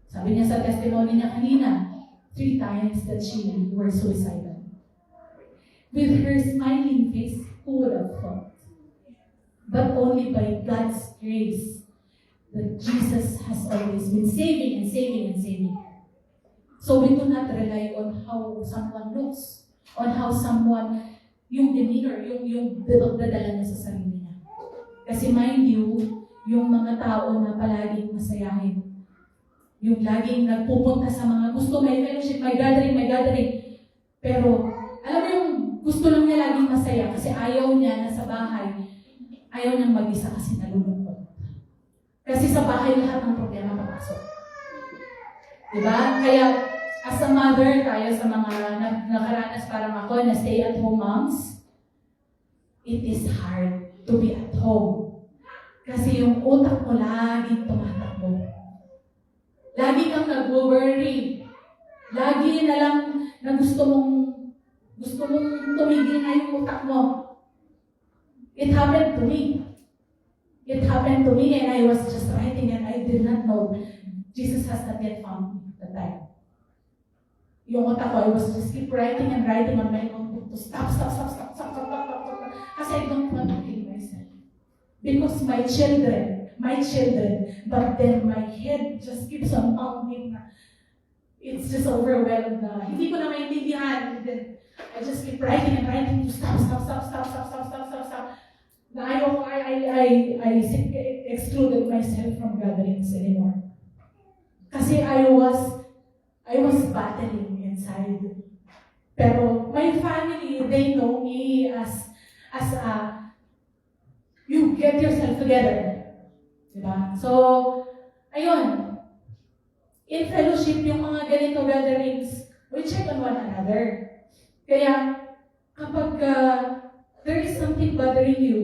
sabi niya sa testimony niya kanina, 3 times that she were suicidal. With her smiling face, who would have thought? But only by God's grace that Jesus has always been saving and saving and saving. So we do not rely on how someone looks, on how someone, yung demeanor, yung dadala niya sa sarili niya. Kasi mind you, yung mga tao na palaging masayahin, yung laging nagpupunta sa mga gusto, may fellowship, may gathering, pero alam mo yung gusto lang niya laging masaya kasi ayaw niya na sa bahay, ayaw niyang mag-isa kasi nalulungkot. Kasi sa bahay lahat ng problema papasok. Diba? Kaya, as a mother, tayo sa mga nakaranas parang ako na stay-at-home moms, it is hard to be at home. Kasi yung utak mo laging tumatakbo. Lagi kang nag-worry. Lagi na lang na gusto mong tumigil na yung utak mo. It happened to me. And I was just writing and I did not know Jesus has not yet found me at the time. Yung utak ko, I was just keep writing on my notebook to stop. Kasi I don't want to kill myself. Because my children, but then my head just keeps on pounding na it's just overwhelmed na hindi ko na maintindihan. And then I just keep writing to stop. Na I excluded myself from gatherings anymore. Kasi I was battling inside. Pero my family, they know me as you get yourself together. Diba? So, ayun. In fellowship, yung mga ganito gatherings, we check on one another. Kaya, kapag there is something bothering you,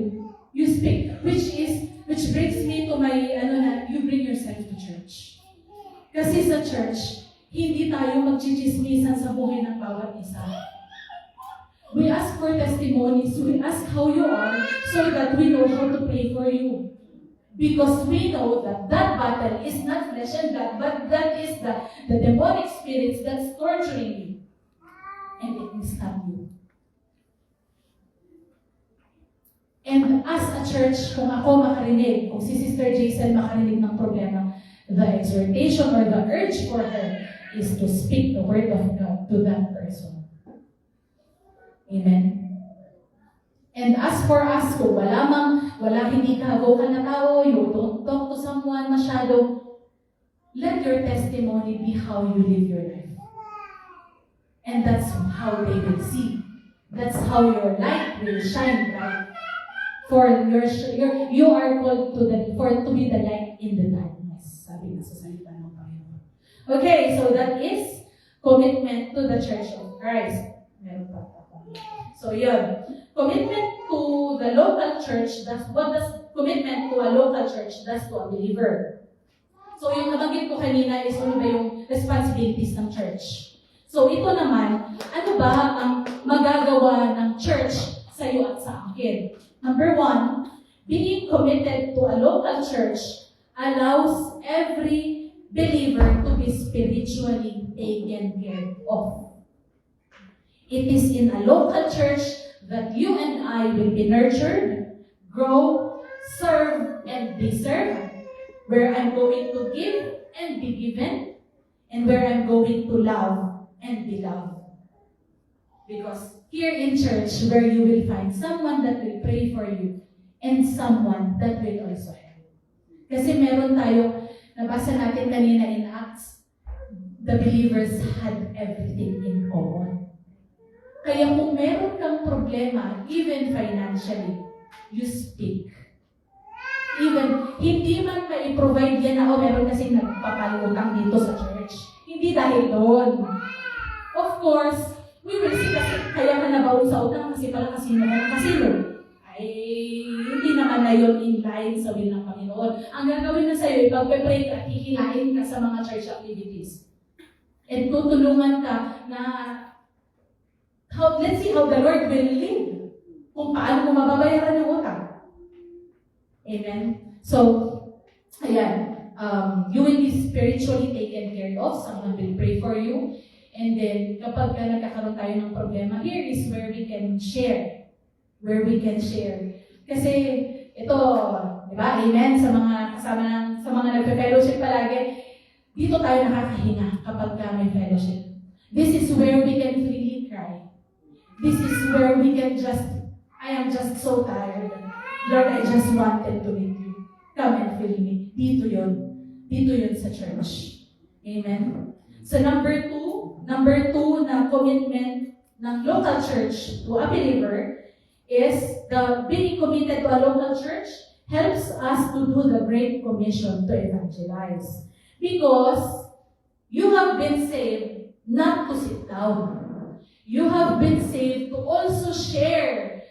You speak. Which brings me to my, you bring yourself to church. Kasi sa church, hindi tayo magchichismisan sa buhay ng bawat isa. We ask for testimonies. We ask how you are so that we know how to pray for you. Because we know that that battle is not flesh and blood, but that is the demonic spirits that's torturing you. And it will stop you. And as a church, kung ako makarinig, kung si Sister Jason makarinig ng problema, the exhortation or the urge for her is to speak the word of God to that person. Amen. And as for us, kung wala hindi ka vocal na tao, you don't talk to someone masyado, let your testimony be how you live your life. And that's how they will see. That's how your light will shine bright. For you are called to be the light in the darkness. Sabi na sa salita ng Panginoon. Okay, so that is commitment to the Church of Christ. Meron pa. So yun. Commitment to the local church, what does commitment to a local church does to a believer? So yung nabanggit ko kanina is ano ba yung responsibilities ng church? So ito naman, ano ba ang magagawa ng church sa iyo at sa akin? Number 1, being committed to a local church allows every believer to be spiritually taken care of. It is in a local church that you and I will be nurtured, grow, serve, and be served, where I'm going to give and be given, and where I'm going to love and be loved. Because here in church, where you will find someone that will pray for you and someone that will also help. Kasi meron tayo, nabasa natin kanina in Acts, the believers had everything in common. Kaya kung meron kang problema, even financially, you speak. Even, hindi man ma-provide yan na, meron kasing nagpapalutang dito sa church. Hindi dahil doon. Of course, we will see kasi kaya ka nabaon sa utang kasi pala kasino ka ng kasino. Ay, hindi naman na yun in line sa will ng Panginoon. Ang gagawin na sa'yo, ipag-pray ka, hihilain ka sa mga church activities. And tutulungan ka na let's see how the Lord will lead. Kung paano mo mababayaran yung utang. Amen? So, ayan. You will be spiritually taken care of. Someone will pray for you. And then, kapag nagkakaroon tayo ng problema, here is where we can share. Where we can share. Kasi, ito, di ba? Amen? Sa mga kasama sa mga nagpe-fellowship palagi, dito tayo nakakahinga kapag may fellowship. This is where we can freely cry. This is where we can I am just so tired. Lord, I just wanted to meet you. Come and fill me. Dito yun. Dito yun sa church. Amen? So number two na commitment ng local church to a believer is the being committed to a local church helps us to do the Great Commission to evangelize. Because you have been saved not to sit down. You have been saved to also share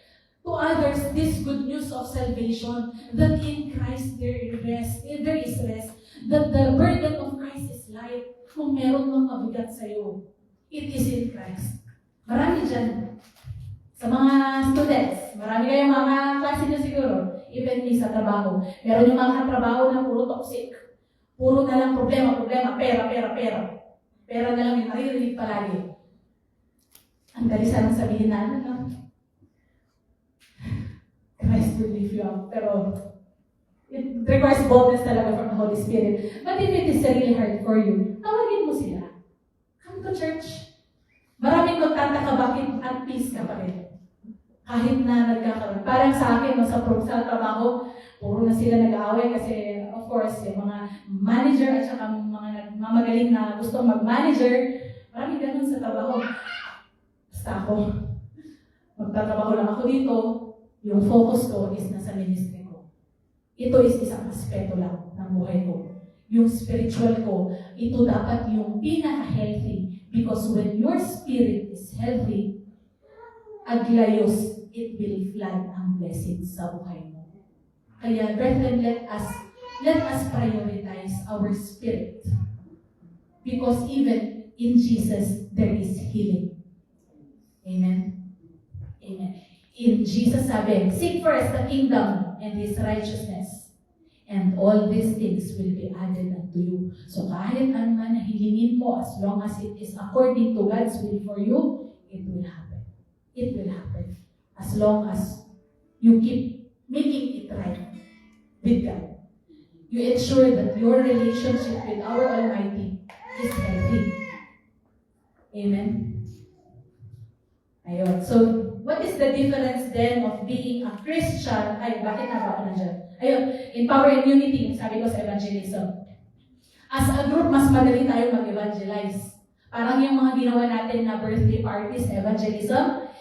to others this good news of salvation, that in Christ there is rest, that the burden of Christ is light. Kung meron mang mabigat sa'yo, it is in Christ. Marami dyan. Sa mga students, marami kayong mga klase nyo siguro, even me sa trabaho. Meron yung mga trabaho na puro toxic. Puro na lang problema, pera. Pera na lang yung naririnig palagi. Ang dali sanang sabihin natin, no? Christ will lift you up. Pero, it requires boldness talaga from the Holy Spirit. But if it is really hard for you, tawagin mo sila. Come to church. Maraming magtataka bakit at peace ka pa rin. Kahit na nagkakaroon. Parang sa akin, sa trabaho, puro na sila nag-aaway kasi, of course, yung mga manager at saka mga mamagaling na gustong mag-manager, maraming ganun sa trabaho. Basta ako, magtatrabaho lang ako dito, yung focus ko is nasa ministry ko. Ito is isang aspeto lang ng buhay ko. Yung spiritual ko, ito dapat yung pinaka-healthy. Because when your spirit is healthy, aglayos, it will flood ang blessings sa buhay mo. Kaya, brethren, let us prioritize our spirit. Because even in Jesus, there is healing. Amen? Amen. In Jesus sabi, seek first the kingdom and His righteousness, and all these things will be added unto you. So kahit ano man na hilingin mo, as long as it is according to God's will for you, it will happen. It will happen. As long as you keep making it right with God. You ensure that your relationship with our Almighty is healthy. Amen? Ayun. So, what is the difference then of being a Christian? Ay, bakit na ba ako nandiyan? Ayun, in power and unity, sabi ko sa evangelism. As a group, mas madali tayo mag-evangelize. Parang yung mga ginawa natin na birthday parties, evangelism,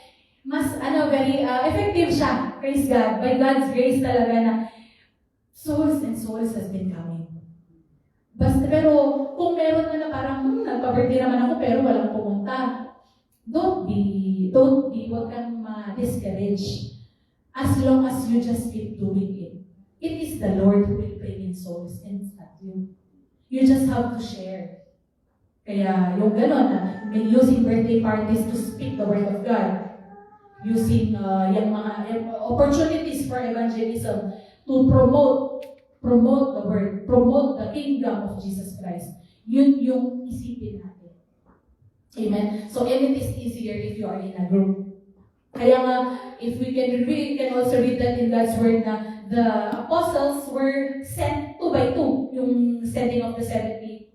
mas very effective siya. Praise God. By God's grace talaga na souls and souls has been coming. Pero kung meron na parang, nagpa-birthday naman ako pero walang pumunta, don't be, huwag kang ma-discourage. As long as you just keep doing it. It is the Lord who will bring in souls and not you. You just have to share. Kaya yung gano'n na, using birthday parties to speak the word of God, using yung mga opportunities for evangelism to promote the word, promote the kingdom of Jesus Christ. Yun yung isipin natin. Amen? So, and it is easier if you are in a group. Kaya nga, if we can read, we can also read that in God's word na the apostles were sent 2 by 2, yung sending of the 70.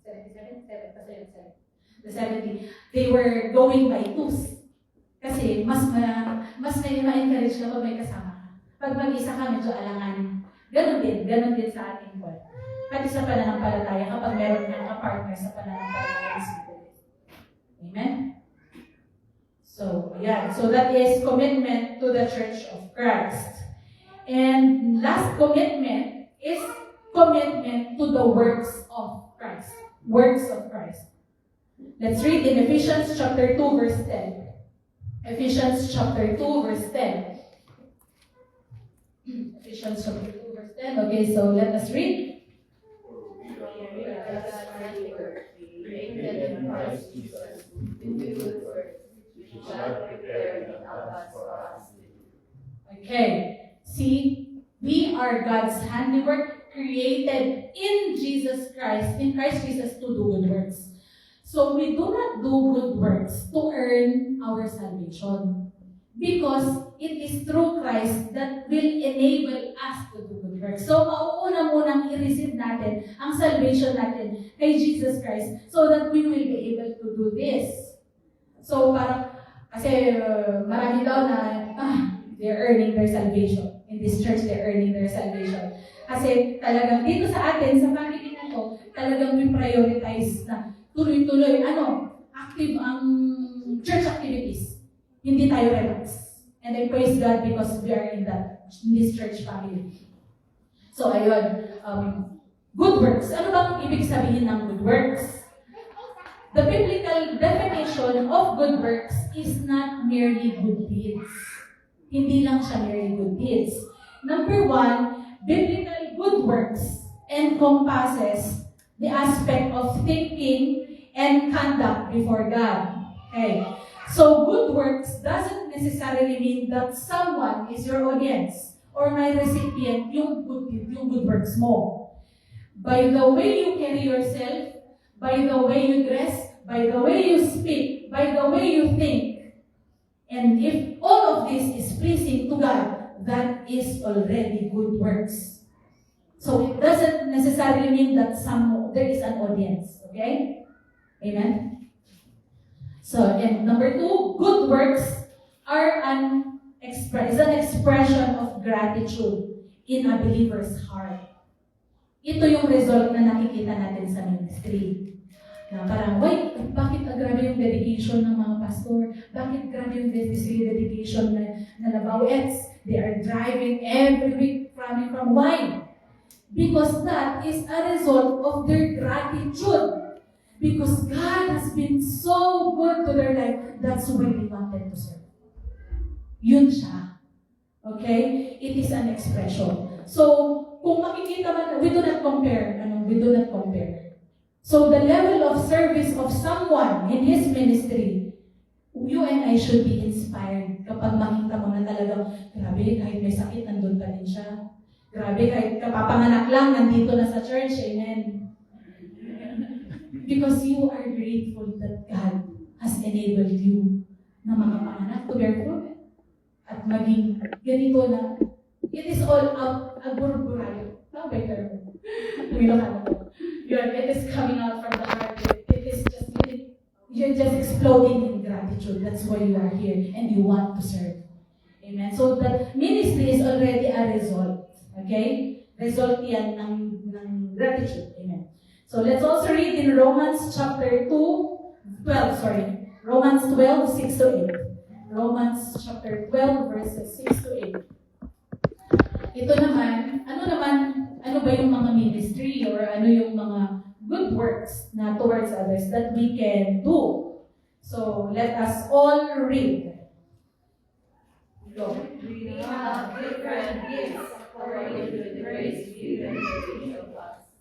77? The 70. They were going by twos. Kasi mas may ma-encourage ka pag may kasama ka. Pag mag-isa ka, medyo alanganin. Ganon din sa ating world. Pati sa pananampalataya, kapag meron kang ka-partner sa pananampalataya. Amen? So, yeah. So that is commitment to the Church of Christ. And last commitment is commitment to the works of Christ. Works of Christ. Let's read in Ephesians chapter 2, verse 10. Ephesians chapter 2, verse 10. Ephesians chapter 2, verse 10. Okay, so let us read. Created in Christ Jesus to do good works, which God prepared in advance for us. Okay. See, we are God's handiwork created in Jesus Christ, in Christ Jesus to do good works. So we do not do good works to earn our salvation. Because it is through Christ that will enable us to do good works. So mauuna munang i-receive natin ang salvation natin kay Jesus Christ so that we will be able to do this. So parang, kasi marami daw na, they're earning their salvation. In this church, they're earning their salvation. Kasi talagang dito sa atin, sa family na to, talagang we prioritize na tuloy-tuloy, active ang church activities. Hindi tayo relax. And I praise God because we are in this church family. So, ayun. Good works. Ano bang ibig sabihin ng good works? The biblical definition of good works is not merely good deeds. Hindi lang siya merely good deeds. Number 1, biblical good works encompasses the aspect of thinking and conduct before God. Okay. So good works doesn't necessarily mean that someone is your audience or my recipient yung good works mo. By the way you carry yourself, by the way you dress, by the way you speak, by the way you think, and if all of this is pleasing to God, that is already good works. So it doesn't necessarily mean that there is an audience. Okay? Amen? So, and number 2, good works are an expression of gratitude in a believer's heart. Ito yung result na nakikita natin sa ministry. Na parang, bakit grabe yung dedication ng mga pastor? Bakit grabe yung dedication na Nabawets? They are driving every week from why? Because that is a result of their gratitude. Because God has been so good to their life, that's why they wanted to serve. Yun siya. Okay? It is an expression. So, kung makikita man, we do not compare. We do not compare. So, the level of service of someone in his ministry, you and I should be inspired kapag makita mo na talagang, grabe, kahit may sakit, nandun pa din siya. Grabe, kahit kapapanganak lang, nandito na sa church. Amen. Because you are grateful that God has enabled you na mga panganak to bear fruit. At maging ganito na, it is all out, agurgurayo. Tama ba yung term? It is coming out from the heart. It is just, you're just exploding in gratitude. That's why you are here and you want to serve. Amen. So the ministry is already a result. Okay? Result yan ng gratitude. Amen. So let's also read in Romans chapter 12, Romans 12, 6 to 8. Romans chapter 12, verses 6 to 8. Ito naman, ano ba yung mga ministry or ano yung mga good works na towards others that we can do? So let us all read. Go. We have different gifts according to the grace given to each of us.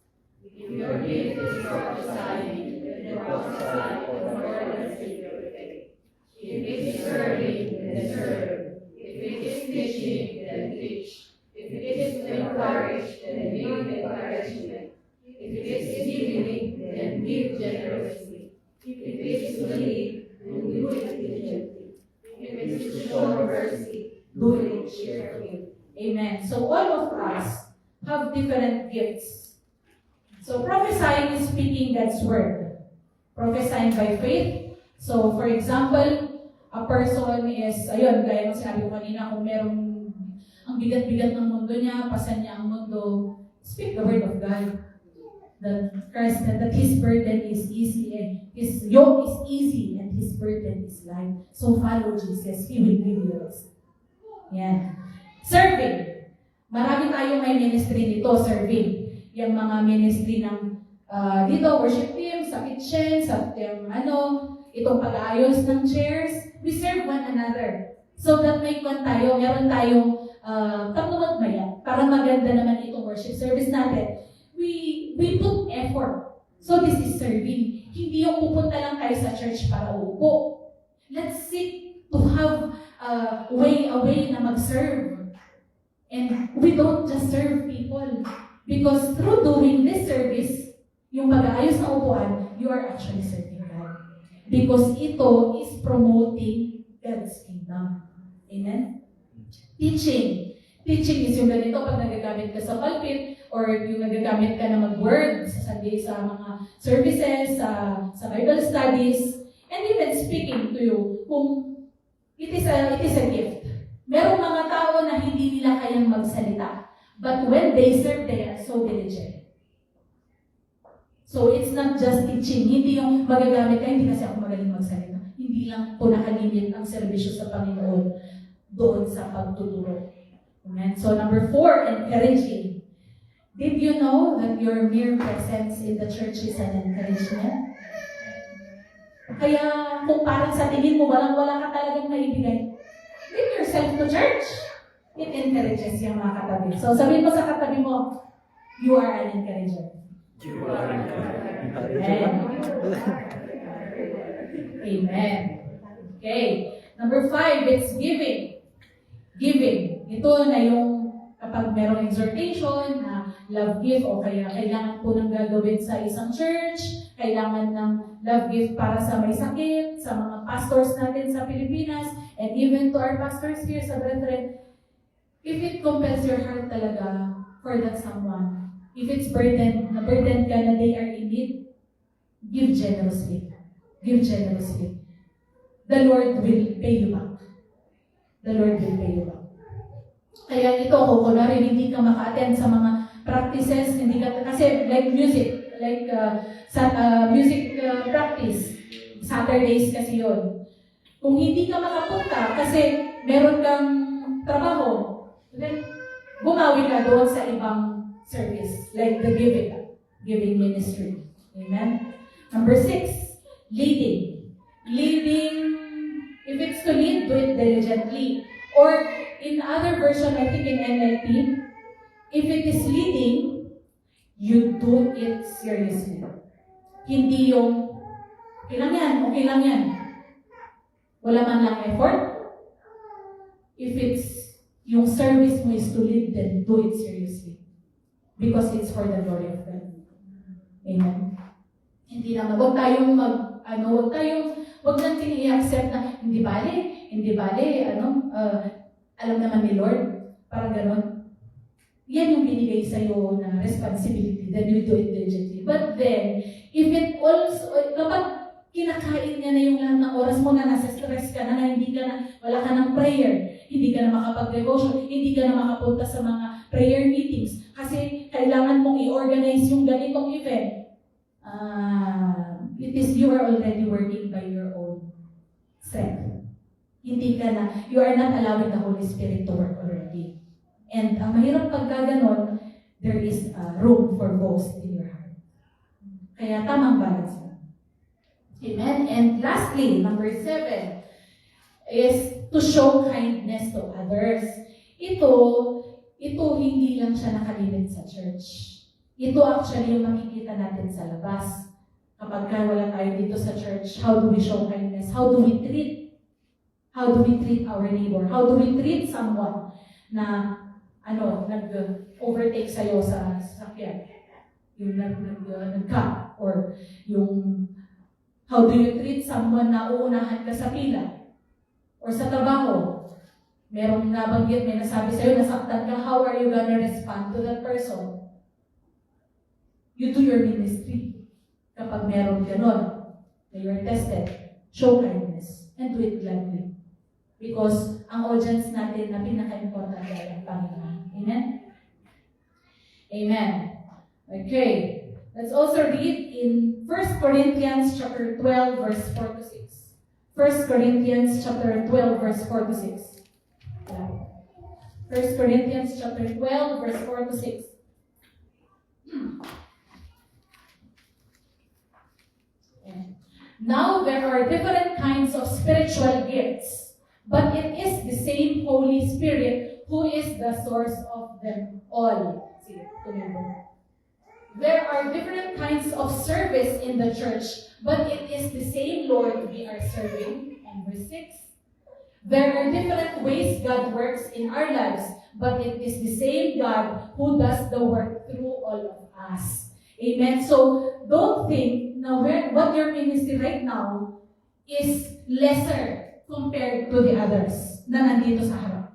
If your gift is prophesying, then prophesy according to your faith. If it is serving, then serve. If it is teaching, then teach. If it is to encourage, then give encouragement. If it is giving, then give generously. If it is to lead, then do it diligently. If it is to show mercy, do it cheerfully. Amen. So all of us have different gifts. So prophesying is speaking God's word. Prophesying by faith. So for example, a person is, ayun, gaya ng sinabi ko kanina, kung merong ang bigat-bigat ng mundo niya, pasan niya ang mundo, speak the word of God. That Christ said that His burden is easy and His yoke is easy and His burden is light. So follow Jesus, He will give you rest. Yan. Serving. Marami tayong may ministry dito, serving. Yung mga ministry ng dito, worship team, sa kitchen, sa itong pag-aayos ng chairs. We serve one another. So that may meron tayong tatungod maya para maganda naman itong worship service natin. We put effort. So this is serving. Hindi yung pupunta lang tayo sa church para upo. Let's seek to have a way na mag-serve. And we don't just serve people. Because through doing this service, yung pag-aayos na upuan, you are actually serving God. Because ito is promoting God's kingdom. Amen? Teaching. Teaching is yung ganito pag nagagamit ka sa pulpit or yung nagagamit ka na mag-word sa Sunday sa mga services, sa Bible studies, and even speaking to you kung it is a gift. Merong mga tao na hindi nila kayang magsalita. But when they serve, they are so diligent. So it's not just teaching. Hindi yung magagamit ka, hindi kasi ako magaling magsalita. Hindi lang po nakalimit ang serbisyo sa Panginoon doon sa pagtuturo. Amen. So number 4, encouraging. Did you know that your mere presence in the church is an encouragement? Kaya kung parang sa tingin mo, walang-wala ka talagang maibigay, bring yourself to church. It encourages yung mga katabi. So sabihin mo sa katabi mo, you are an encourager. You are an encourager. Amen. Okay. Number 5, it's giving. Giving. Ito na yung kapag merong exhortation na love gift o kaya kailangan po nang gagawin sa isang church, kailangan ng love gift para sa may sakit, sa mga pastors natin sa Pilipinas, and even to our pastors here sa Brethren, if it compels your heart talaga for that someone, if it's burden ka na they are in need, give generously. Give generously. The Lord will pay you back. The Lord will pay you back. Kaya ito, kung kunwari hindi ka maka-attend sa mga practices, hindi ka, kasi like music, music practice, Saturdays kasi yun. Kung hindi ka makapunta kasi meron kang trabaho, then bumawi ka doon sa ibang service, like the giving ministry. Amen? Number 6, leading. Leading, if it's to lead, do it diligently. Or in other version, I think in NLT, if it is leading, you do it seriously. Hindi yung, okay lang yan. Wala man lang effort. If it's, yung service mo is to lead, then do it seriously. Because it's for the glory of God. Amen. Hindi naman, wag natin i-accept na, hindi bale, alam naman ni Lord, parang ganon. Yan yung binigay sa'yo na responsibility, then you do it diligently. But then, if it also, kapag kinakain niya na yung lahat ng oras mo na nasa stress ka na, wala ka ng prayer, hindi ka na makapag-devotion, hindi ka na makapunta sa mga prayer meetings, kasi kailangan mong i-organize yung ganitong event. It is you are already working by your own strength. Hindi ka na, you are not allowing the Holy Spirit to work already. And ang mahirap pagka ganon, there is room for boast in your heart. Kaya tamang balance lang. Amen? And lastly, number 7, is to show kindness to others. Ito hindi lang siya nakalimit sa church. Ito actually yung makikita natin sa labas. Kapag wala tayo dito sa church, how do we show kindness? How do we treat our neighbor? How do we treat someone na nag-overtake sa'yo sa sasakyan? Yung nag-cut, or yung how do you treat someone na uunahan ka sa pila? Or sa trabaho, merong nabanggit, may nasabi sa'yo, nasaktan ka, how are you gonna respond to that person? You do your ministry. Kapag meron ganon, na you're tested, show kindness, and do it gladly. Because ang audience natin na pinaka-importante ay ang Panginoon. Amen? Amen. Okay. Let's also read in 1 Corinthians chapter 12, verse 4 to 6. 1 Corinthians chapter 12, verse 4 to 6. 1 Corinthians chapter 12, verse 4 to 6. Now there are different kinds of spiritual gifts, but it is the same Holy Spirit who is the source of them all. See, there are different kinds of service in the church, but it is the same Lord we are serving. And verse 6. There are different ways God works in our lives, but it is the same God who does the work through all of us. Amen. So don't think na what your ministry right now is lesser compared to the others na nandito sa harap.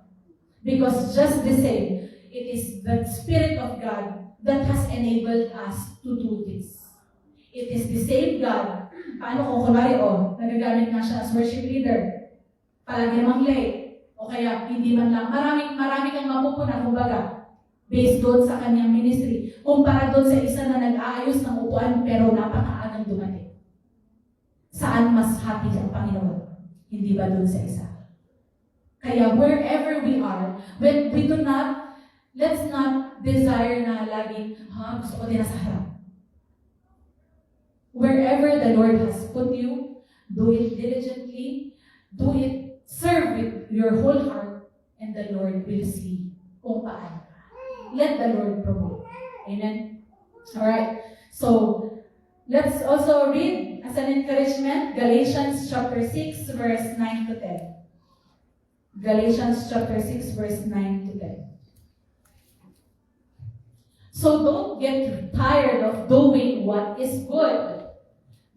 Because just the same, it is the Spirit of God that has enabled us to do this. It is the same God. Paano kung kunwari, nagagamit nga siya as worship leader, palagi namang late, o kaya hindi man lang, marami kang mapupuna, kumbaga, based doon sa kanyang ministry, kumpara doon sa isa na nag-aayos ng upuan pero napakaagang dumating. Saan mas happy ang Panginoon? Hindi ba doon sa isa? Kaya wherever we are, when we do not, let's not desire na lagi, gusto ko din nasa harap. Wherever the Lord has put you, do it diligently, do it, serve with your whole heart, and the Lord will see kung paano. Let the Lord promote. Amen? Alright. So, let's also read as an encouragement, Galatians chapter 6, verse 9 to 10. Galatians chapter 6, verse 9 to 10. So don't get tired of doing what is good.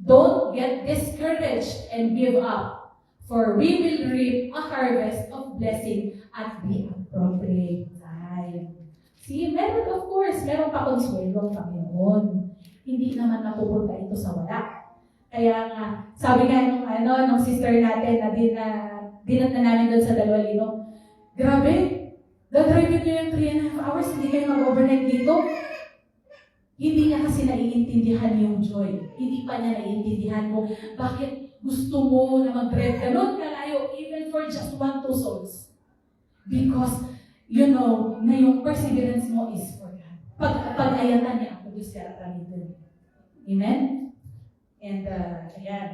Don't get discouraged and give up, for we will reap a harvest of blessing at the appropriate time. See, meron pa konsuelo ang Panginoon. Hindi naman napupunta ito sa wala. Kaya nga, sabi nga nung sister natin na dinat na namin doon sa Dalwalino, grabe, dadrive nyo yung 3.5 hours, hindi kayo mag-overnight dito. Hindi niya kasi naiintindihan yung joy. Hindi pa niya naiintindihan kung bakit gusto mo na mag-drive ganun kalayo, even for just 1-2 souls. Because na yung perseverance mo is for God. Pag-ayatan niya ako, Diyos kaya kami dun. Amen? And, ayan.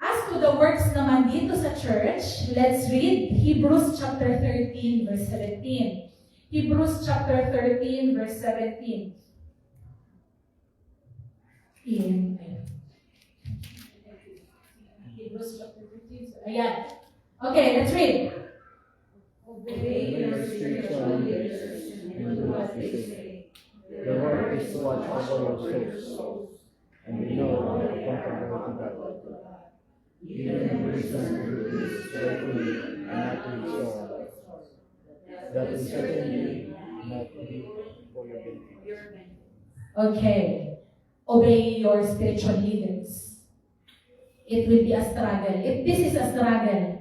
As to the works naman dito sa church, let's read Hebrews chapter 13, verse 17. Hebrews chapter 13, verse 17. Hebrews chapter 13. Ayan. Okay, let's read. Obey your spiritual leaders and do what they say. The Lord is to watch over your souls, and we know how to accountable to God. Even if wisdom produces joyfully and not to restore, that will certainly not be for your benefit. Okay. Obey your spiritual leaders. It will be a struggle. If this is a struggle,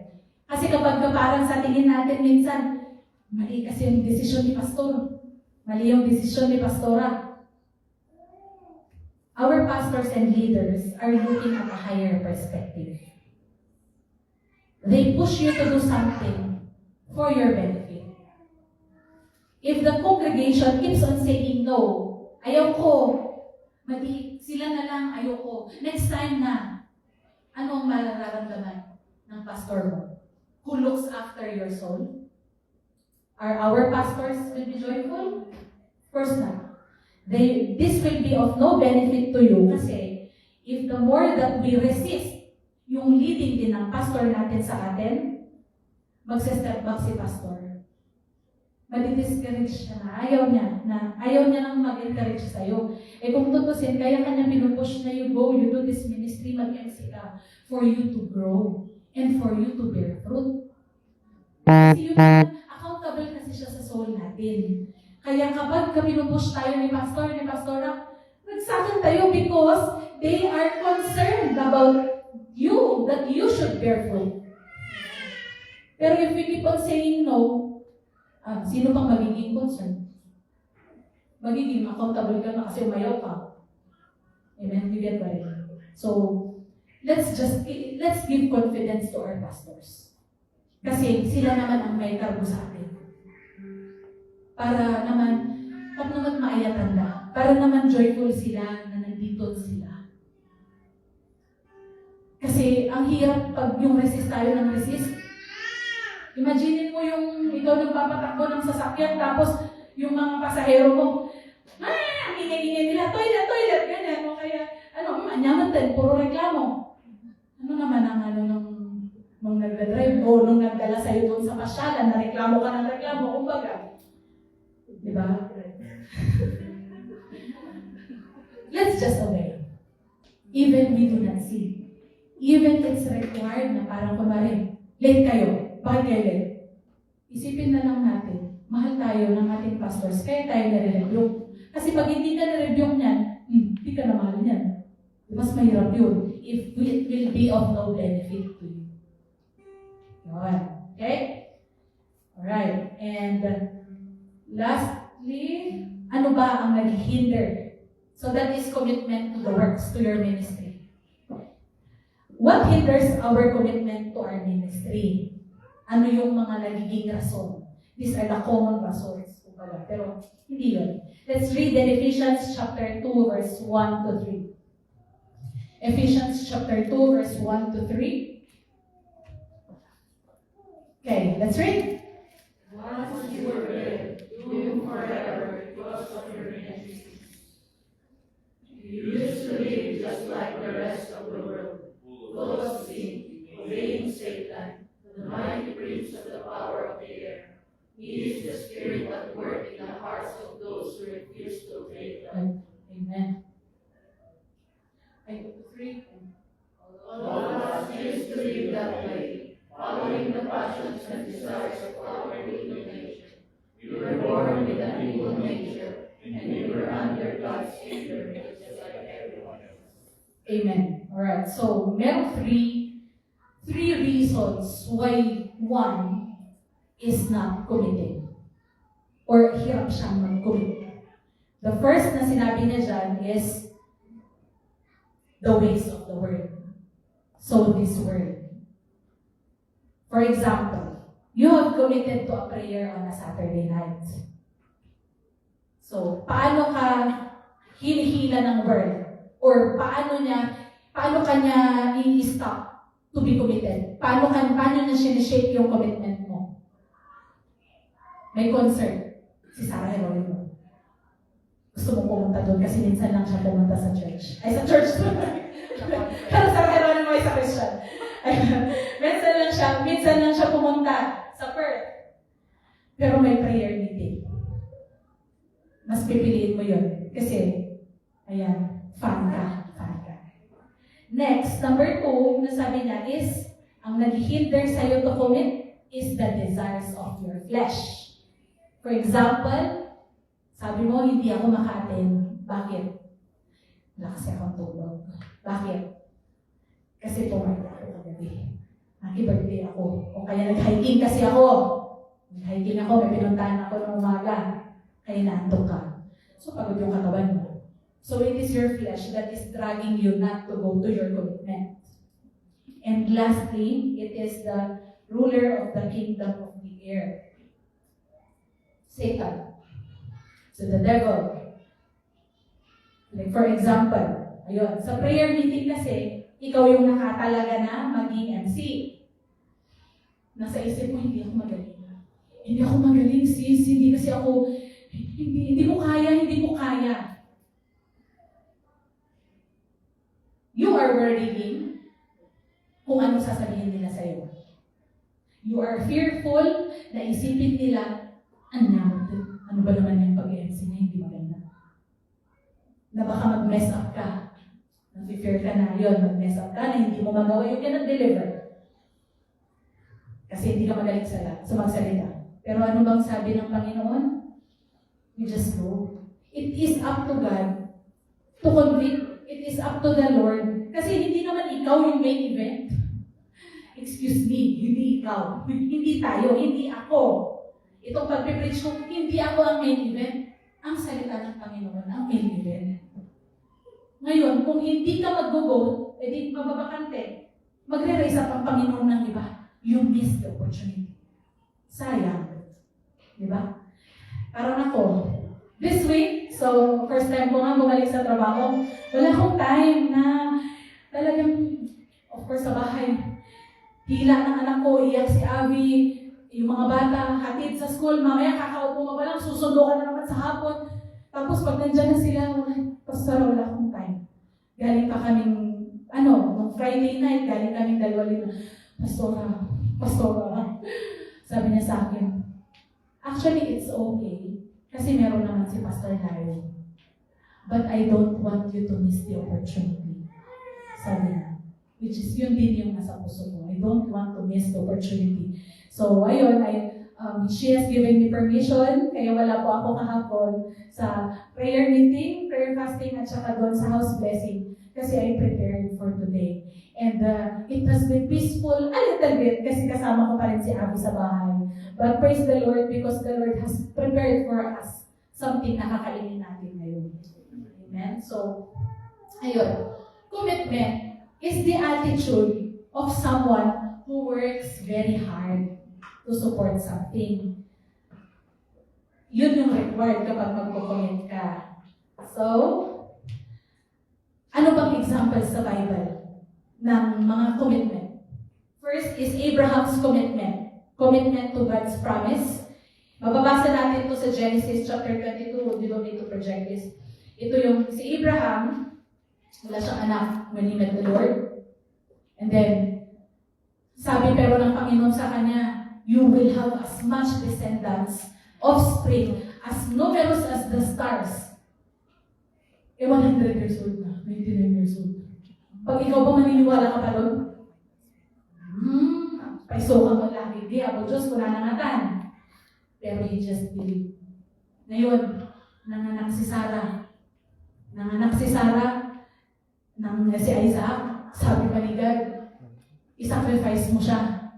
kasi kapag parang sa tingin natin minsan, mali kasi yung desisyon ni pastor. Mali yung desisyon ni pastora. Our pastors and leaders are looking at a higher perspective. They push you to do something for your benefit. If the congregation keeps on saying no, ayaw ko, mali, sila na lang, ayaw ko. Next time na, ano ang mararamdaman ng pastor mo? Who looks after your soul? Are our pastors will be joyful? Of course not. This will be of no benefit to you kasi if the more that we resist yung leading din ng pastor natin sa atin, magsa-step back si pastor. Madi-discourage siya na ayaw niya nang mag-encourage sa'yo. Eh kung tutusin, kaya kanya pinupush na you go, you do this ministry, mag-MC ka for you to grow and for you to bear fruit. Kasi yun accountable kasi siya sa soul natin. Kaya kapag pinupush tayo ni pastora, nagsakan tayo because they are concerned about you, that you should bear fruit. Pero if we keep on saying no, sino pang magiging concerned? Magiging accountable ka na kasi umayaw ka. Amen? You get what I mean? So, let's give confidence to our pastors. Kasi sila naman ang may kargo sa atin. Para naman, pag naman maayatan na, para naman joyful sila na nandito sila. Kasi ang hirap pag yung resist tayo ng resist. Imaginin mo yung ikaw nagpapatakbo ng sasakyan tapos yung mga pasahero mo, ang ingay-ingay nila, toilet, ganyan. O kaya, anyaman din, puro reklamo. Ano naman ang nung nagdadrive o nung nagdala sa'yo doon sa pasyalan, na reklamo ka ng reklamo, kumbaga. Diba? Let's just obey. Even we do not see. Even it's required na parang kumari, late kayo. Bakit kayo late? Isipin na lang natin, mahal tayo ng ating pastors, kaya tayo nare-review. Kasi pag hindi ka na-review niyan, hindi ka na mahal niyan. Mas mahirap yun. If it will be of no benefit to you. Okay? Alright. And lastly, ano ba ang nag-hinder? So that is commitment to the works, to your ministry. What hinders our commitment to our ministry? Ano yung mga nagiging rason? These are the common rasons. Pero hindi yun. Let's read in Ephesians chapter 2, verse 1 to 3. Ephesians chapter 2, verse 1 to 3. Okay, let's read. Once you were dead, doomed forever because of your iniquities. You used to live just like the rest of the world, full of sin, obeying Satan, the mighty prince of the power of the air. He is the spirit at work in the hearts of those who refuse to obey God. Amen. I go to 3. All of us used to live that way, following the passions and desires of our evil nature. We were born with an evil nature, and we were under God's influence just like everyone else. Amen. Alright, so meron three reasons why one is not committed or hirap siyang mag-commit. The first na sinabi niya dyan is the ways of the word. So this word. For example, you have committed to a prayer on a Saturday night. So, paano ka hinihila ng word? Or paano ka niya i-stop to be committed? Paano niya sineshape yung commitment mo? May concert. Si Sarah Heronimo. Gusto mo pumunta doon kasi minsan lang siya pumunta sa church. Ay, sa church. Pero Sarah Heronimo ay sa Christian. Minsan lang siya pumunta sa Perth. Pero may prayer meeting. Mas pipiliin mo yun. Kasi, ayan, fan ka. Next, number 2, na sabi niya is, ang nag-hinder sa'yo to commit is the desires of your flesh. For example, sabi mo, hindi ako maka-attend. Bakit? Wala kasi akong tulog. Bakit? Kasi pumarty ako kagabi. Naki-birthday ako. O kaya nag-hiking kasi ako. Nag-hiking ako, may pinuntahan ako ng umaga. Kaya naantok ka. So, pagod yung katawan mo. So, it is your flesh that is dragging you not to go to your commitment. And lastly, it is the ruler of the kingdom of the air. Satan. So, the devil. Like, for example, ayun, sa prayer meeting kasi, ikaw yung nakatalaga na maging MC. Nasa isip mo, hindi ako magaling. Hindi ako magaling, sis. Hindi kasi ako, hindi ko kaya. You are worrying kung ano sasabihin nila sa'yo. You are fearful na isipin nila, ano ba naman yung pag-MC na hindi maganda? Na baka mag-mess up ka. Nag-fear ka na yun, mag-mess up ka na hindi mo magawa, you cannot deliver. Kasi hindi ka magaling sa magsalita. Pero ano bang sabi ng Panginoon? You just go. It is up to God to convict. It is up to the Lord. Kasi hindi naman ikaw yung main event. Excuse me, hindi ikaw. Hindi tayo, hindi ako. Itong pag-preach ko, hindi ako ang main event. Ang salita ng Panginoon ang main event. Ngayon, kung hindi ka mag-go, edi mababakante, magre-raise up ang Panginoon ng iba. You miss the opportunity. Sayang. Diba? Parang ako, this week, so first time ko nga bumalik sa trabaho, wala akong time na talagang, of course sa bahay, hila ng anak ko, iyak si Abby, yung mga bata, hatid sa school, mamaya kakaupo mo ba lang, susundo ka na naman sa hapon. Tapos pag nandyan na sila, pastor, wala akong time. Galing pa kaming, nung Friday night, galing kaming dalawa pastora. Sabi niya sa akin, actually, it's okay. Kasi meron naman si Pastor Larry. But I don't want you to miss the opportunity. Sabi niya. Which is yun din yung nasa puso ko. I don't want to miss the opportunity. So, ayun, she has given me permission, kaya wala po ako kahapon sa prayer meeting, prayer fasting, at saka doon sa house blessing. Kasi I prepared for today. And it has been peaceful a little bit kasi kasama ko pa rin si Abby sa bahay. But praise the Lord because the Lord has prepared for us something na kakainin natin ngayon. Amen? So, ayun. Commitment is the attitude of someone who works very hard to support something. Yun yung required kapag magko-commit ka. So, ano bang example sa Bible ng mga commitment? First is Abraham's commitment. Commitment to God's promise. Mababasa natin ito sa Genesis chapter 22. You don't need to project this. Ito yung si Abraham, wala siyang anak when he met the Lord. And then, sabi pero ng Panginoon sa kanya, you will have as much descendants, offspring, as numerous as the stars. 100 years old na, 99 years old. Pag ikaw ba maniniwala ka pa doon? Paisokan mo lagi. Di ako, Diyos, wala nangatan. Pero he just believed. Ngayon, nanganak si Sarah. Si Isaac. Sabi pa ni God, i-sacrifice mo siya.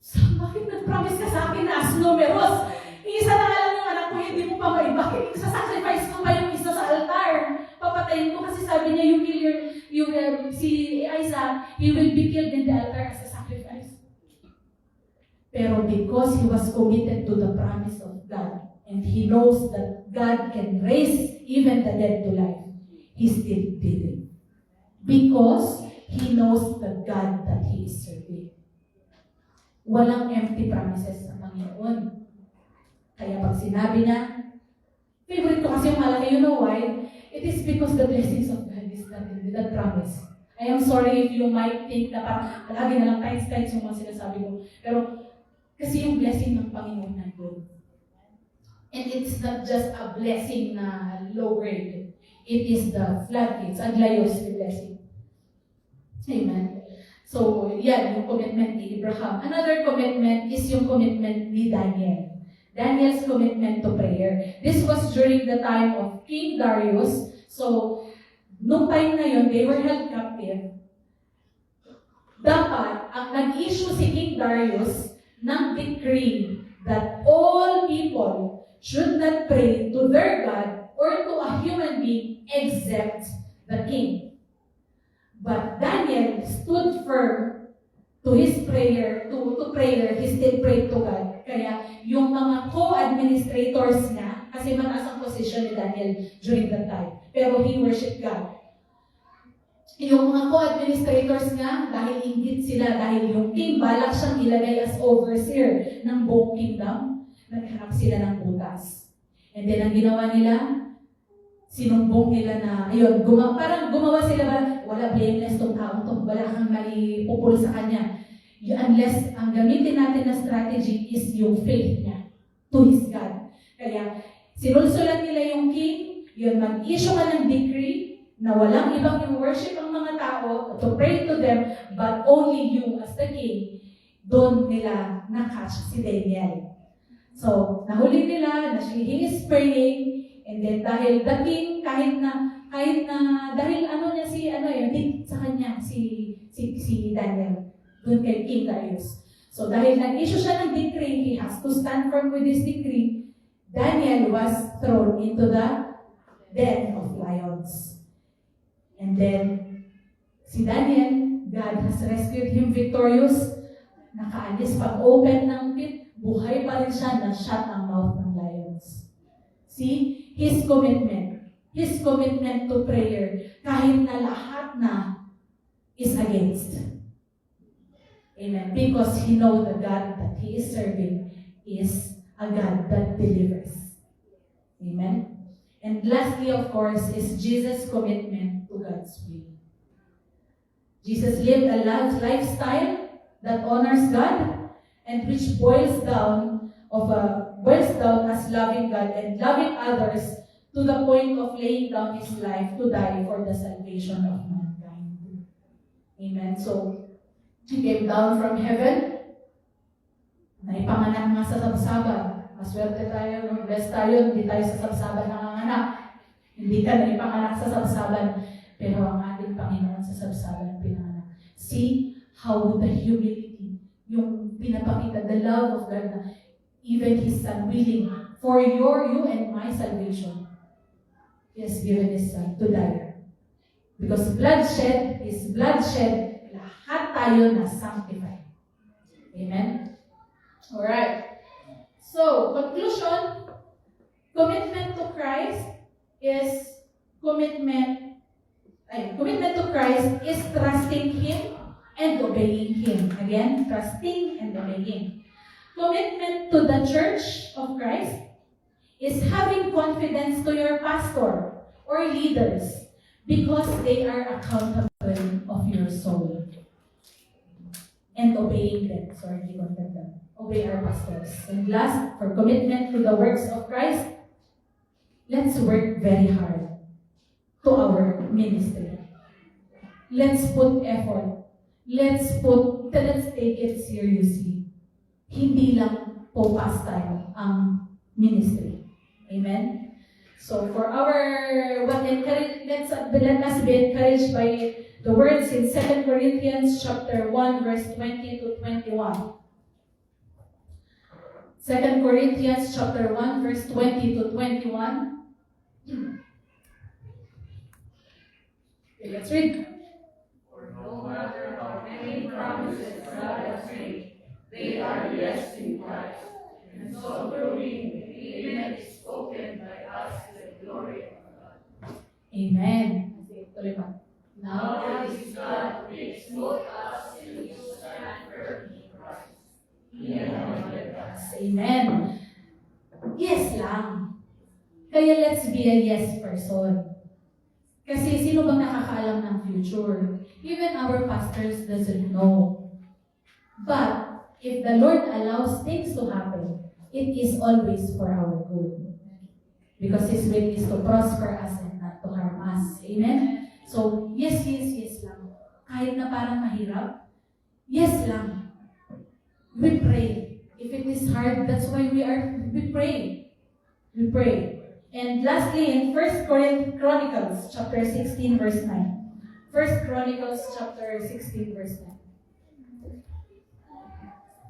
So, bakit nag-promise ka sa akin na as numerous? Isa na nga lang yung anak ko, hindi mo pa maibakit. Isa-sacrifice mo pa yung isa sa altar. Papatayin ko kasi sabi niya, si Isaac, he will be killed in the altar as a sacrifice. Pero because he was committed to the promise of God, and he knows that God can raise even the dead to life, he still did it. Because he knows the God that he is serving. Walang empty promises sa Panginoon. Kaya pag sinabi niya, favorite ko kasi yung malaki, you know why? It is because the blessings of God is not in that promise. I am sorry if you might think na parang lagi na lang times yung mga sinasabi ko. Pero kasi yung blessing ng Panginoon nandun. And it's not just a blessing na low grade. It is the floodgates, aglayos the blessing. Amen. So, yan, yung commitment ni Abraham. Another commitment is yung commitment ni Daniel. Daniel's commitment to prayer. This was during the time of King Darius. So, nung time na yun, they were held captive. Dapat, ang nag-issue si King Darius ng decree that all people should not pray to their God or to a human being except the king. But Daniel stood firm to his prayer, to prayer, he still prayed to God. Kaya yung mga co-administrators niya, kasi mataas ang position ni Daniel during that time, pero he worshiped God. Yung mga co-administrators niya, dahil inggit sila, dahil yung king balak siyang ilagay as overseer ng buong kingdom, naghanap sila ng butas. And then ang ginawa nila, sinumbong nila na, ayun, parang gumawa sila ba, wala blameless tong taong to, wala kang mali pupul sa kanya. Unless ang gamitin natin na strategy is yung faith niya to his God. Kaya sinulsulan nila yung king, yun, mag-issue ka ng decree na walang ibang i-worship ang mga tao, to pray to them, but only you as the king. Doon nila na-catch si Daniel. So, nahuli nila na he is praying, and then dahil the king, kahit na dahil sa kanya si Daniel, doon kay King Darius. So, dahil nag-issue siya ng decree, he has to stand firm with this decree. Daniel was thrown into the den of lions. And then, si Daniel, God has rescued him victorious. Nakaalis pag-open ng pit, buhay pa rin siya na shut ang mouth ng lions. See, his commitment to prayer, kahit na lahat na is against. Amen. Because he knows the God that he is serving is a God that delivers. Amen. And lastly, of course, is Jesus' commitment to God's will. Jesus lived a lifestyle that honors God and which boils down as loving God and loving others to the point of laying down his life to die for the salvation of mankind. Amen. So, he came down from heaven, naipanganak nga sa sabsaban. Maswerte tayo, no? Blessed tayo, hindi tayo sa sabsaban nanganganak. Hindi ka naipanganak sa sabsaban, pero ang ating Panginoon sa sabsaban pinanganak. See how the humility, yung pinapakita, the love of God na even His Son willing for you and my salvation. He has given His Son to die. Because bloodshed is bloodshed, lahat tayo na sanctified. Amen? Alright. So, conclusion, commitment to Christ is commitment to Christ is trusting Him and obeying Him. Again, trusting and obeying. Commitment to the Church of Christ is having confidence to your pastor or leaders because they are accountable of your soul. And obeying them. Obey our pastors. And last, for commitment to the works of Christ, let's work very hard to our ministry. Let's put effort. Let's take it seriously. Hindi lang po pastime ang ministry. Amen? So for let us be encouraged by the words in 2 Corinthians chapter 1 verse 20 to 21. 2 Corinthians chapter 1 verse 20 to 21. Okay, let's read. For no matter how many promises God has made, they are yes in Christ. And so through Him, the Amen is spoken by us to the glory of God. Amen. Tuloy pa. Now is God makes both us and you stand firm in Christ. He anointed us. Amen. Yes lang. Kaya let's be a yes person. Kasi sino bang nakakaalam ng future? Even our pastors doesn't know. But if the Lord allows things to happen, it is always for our good. Because His will is to prosper us and not to harm us. Amen? So, yes lang. Kahit na parang mahirap, yes lang. We pray. If it is hard, that's why we pray. We pray. And lastly, in 1 Chronicles chapter 16, verse 9. 1 Chronicles chapter 16, verse 9.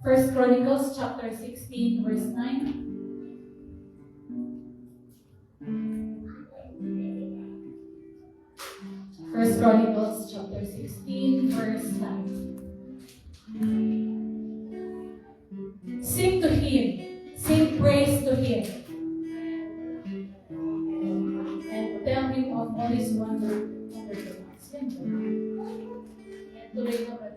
1 Chronicles chapter 16, verse 9. First Chronicles chapter 16, verse 9. Sing to Him, sing praise to Him, and tell Him of all His wonderful acts. Tuloy na ba?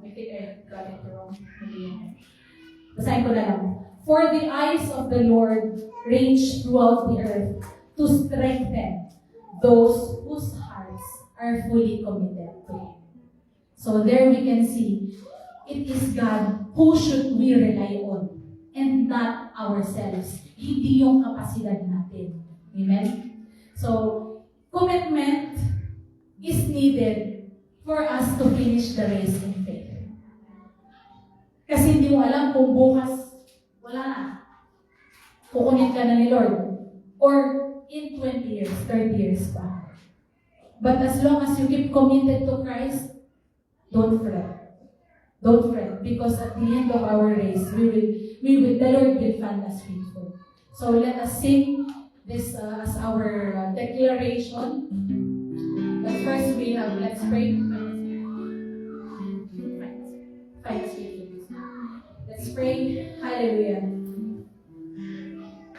I think I got it wrong. Basahin ko na lang. For the eyes of the Lord range throughout the earth to strengthen those whose hearts are fully committed to Him. So there we can see, it is God who should we rely on and not ourselves. Hindi yung kapasidad natin. Amen? So, commitment is needed for us to finish the race in faith. Kasi hindi mo alam kung bukas, wala na. Kukunin ka na ni Lord. Or in 20 years, 30 years pa. But as long as you keep committed to Christ, don't fret. Don't fret. Because at the end of our race, the Lord will find us faithful. So let us sing this as our declaration. But first let's pray. Let's pray. Hallelujah.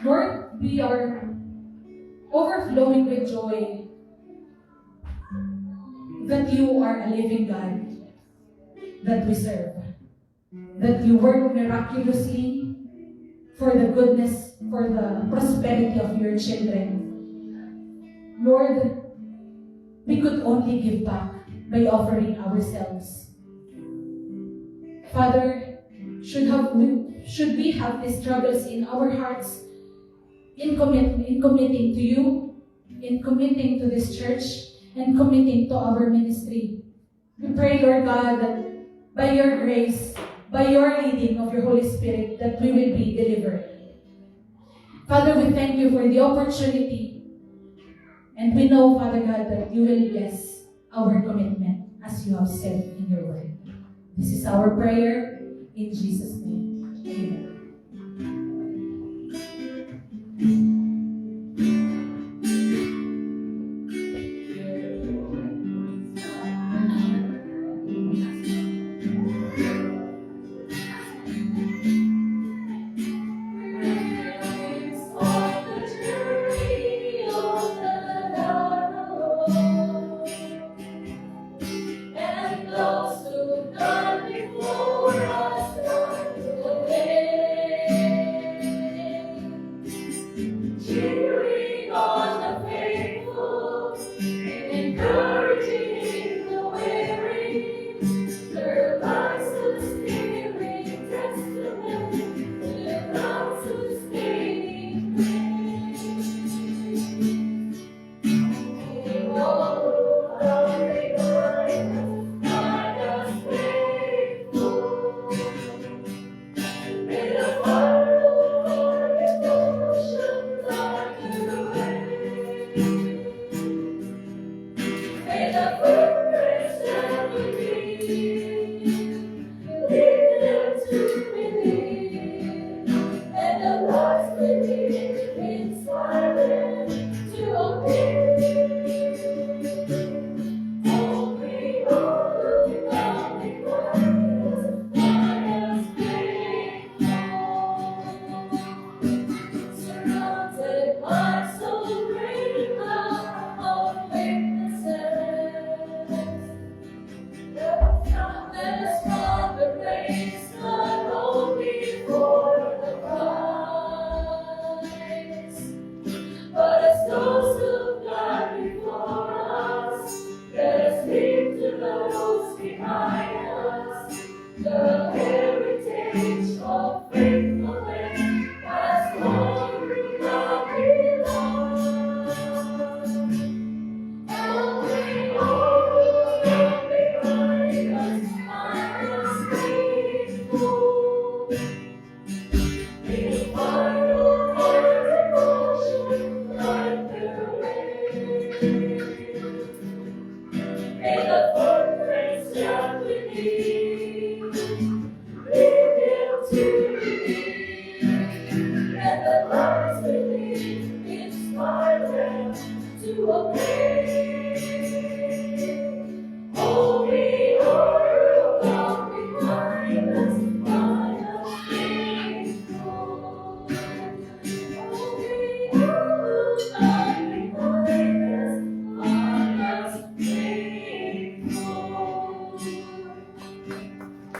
Lord, we are overflowing with joy that you are a living God that we serve. That you work miraculously for the goodness, for the prosperity of your children. Lord, we could only give back by offering ourselves. Father, should we have these struggles in our hearts, in committing to you, in committing to this church, and committing to our ministry. We pray, Lord God, that by your grace, by your leading of your Holy Spirit, that we will be delivered. Father, we thank you for the opportunity. And we know, Father God, that you will bless our commitment as you have said in your word. This is our prayer in Jesus' name. Amen. And those who gone before us, Lord, shout with me.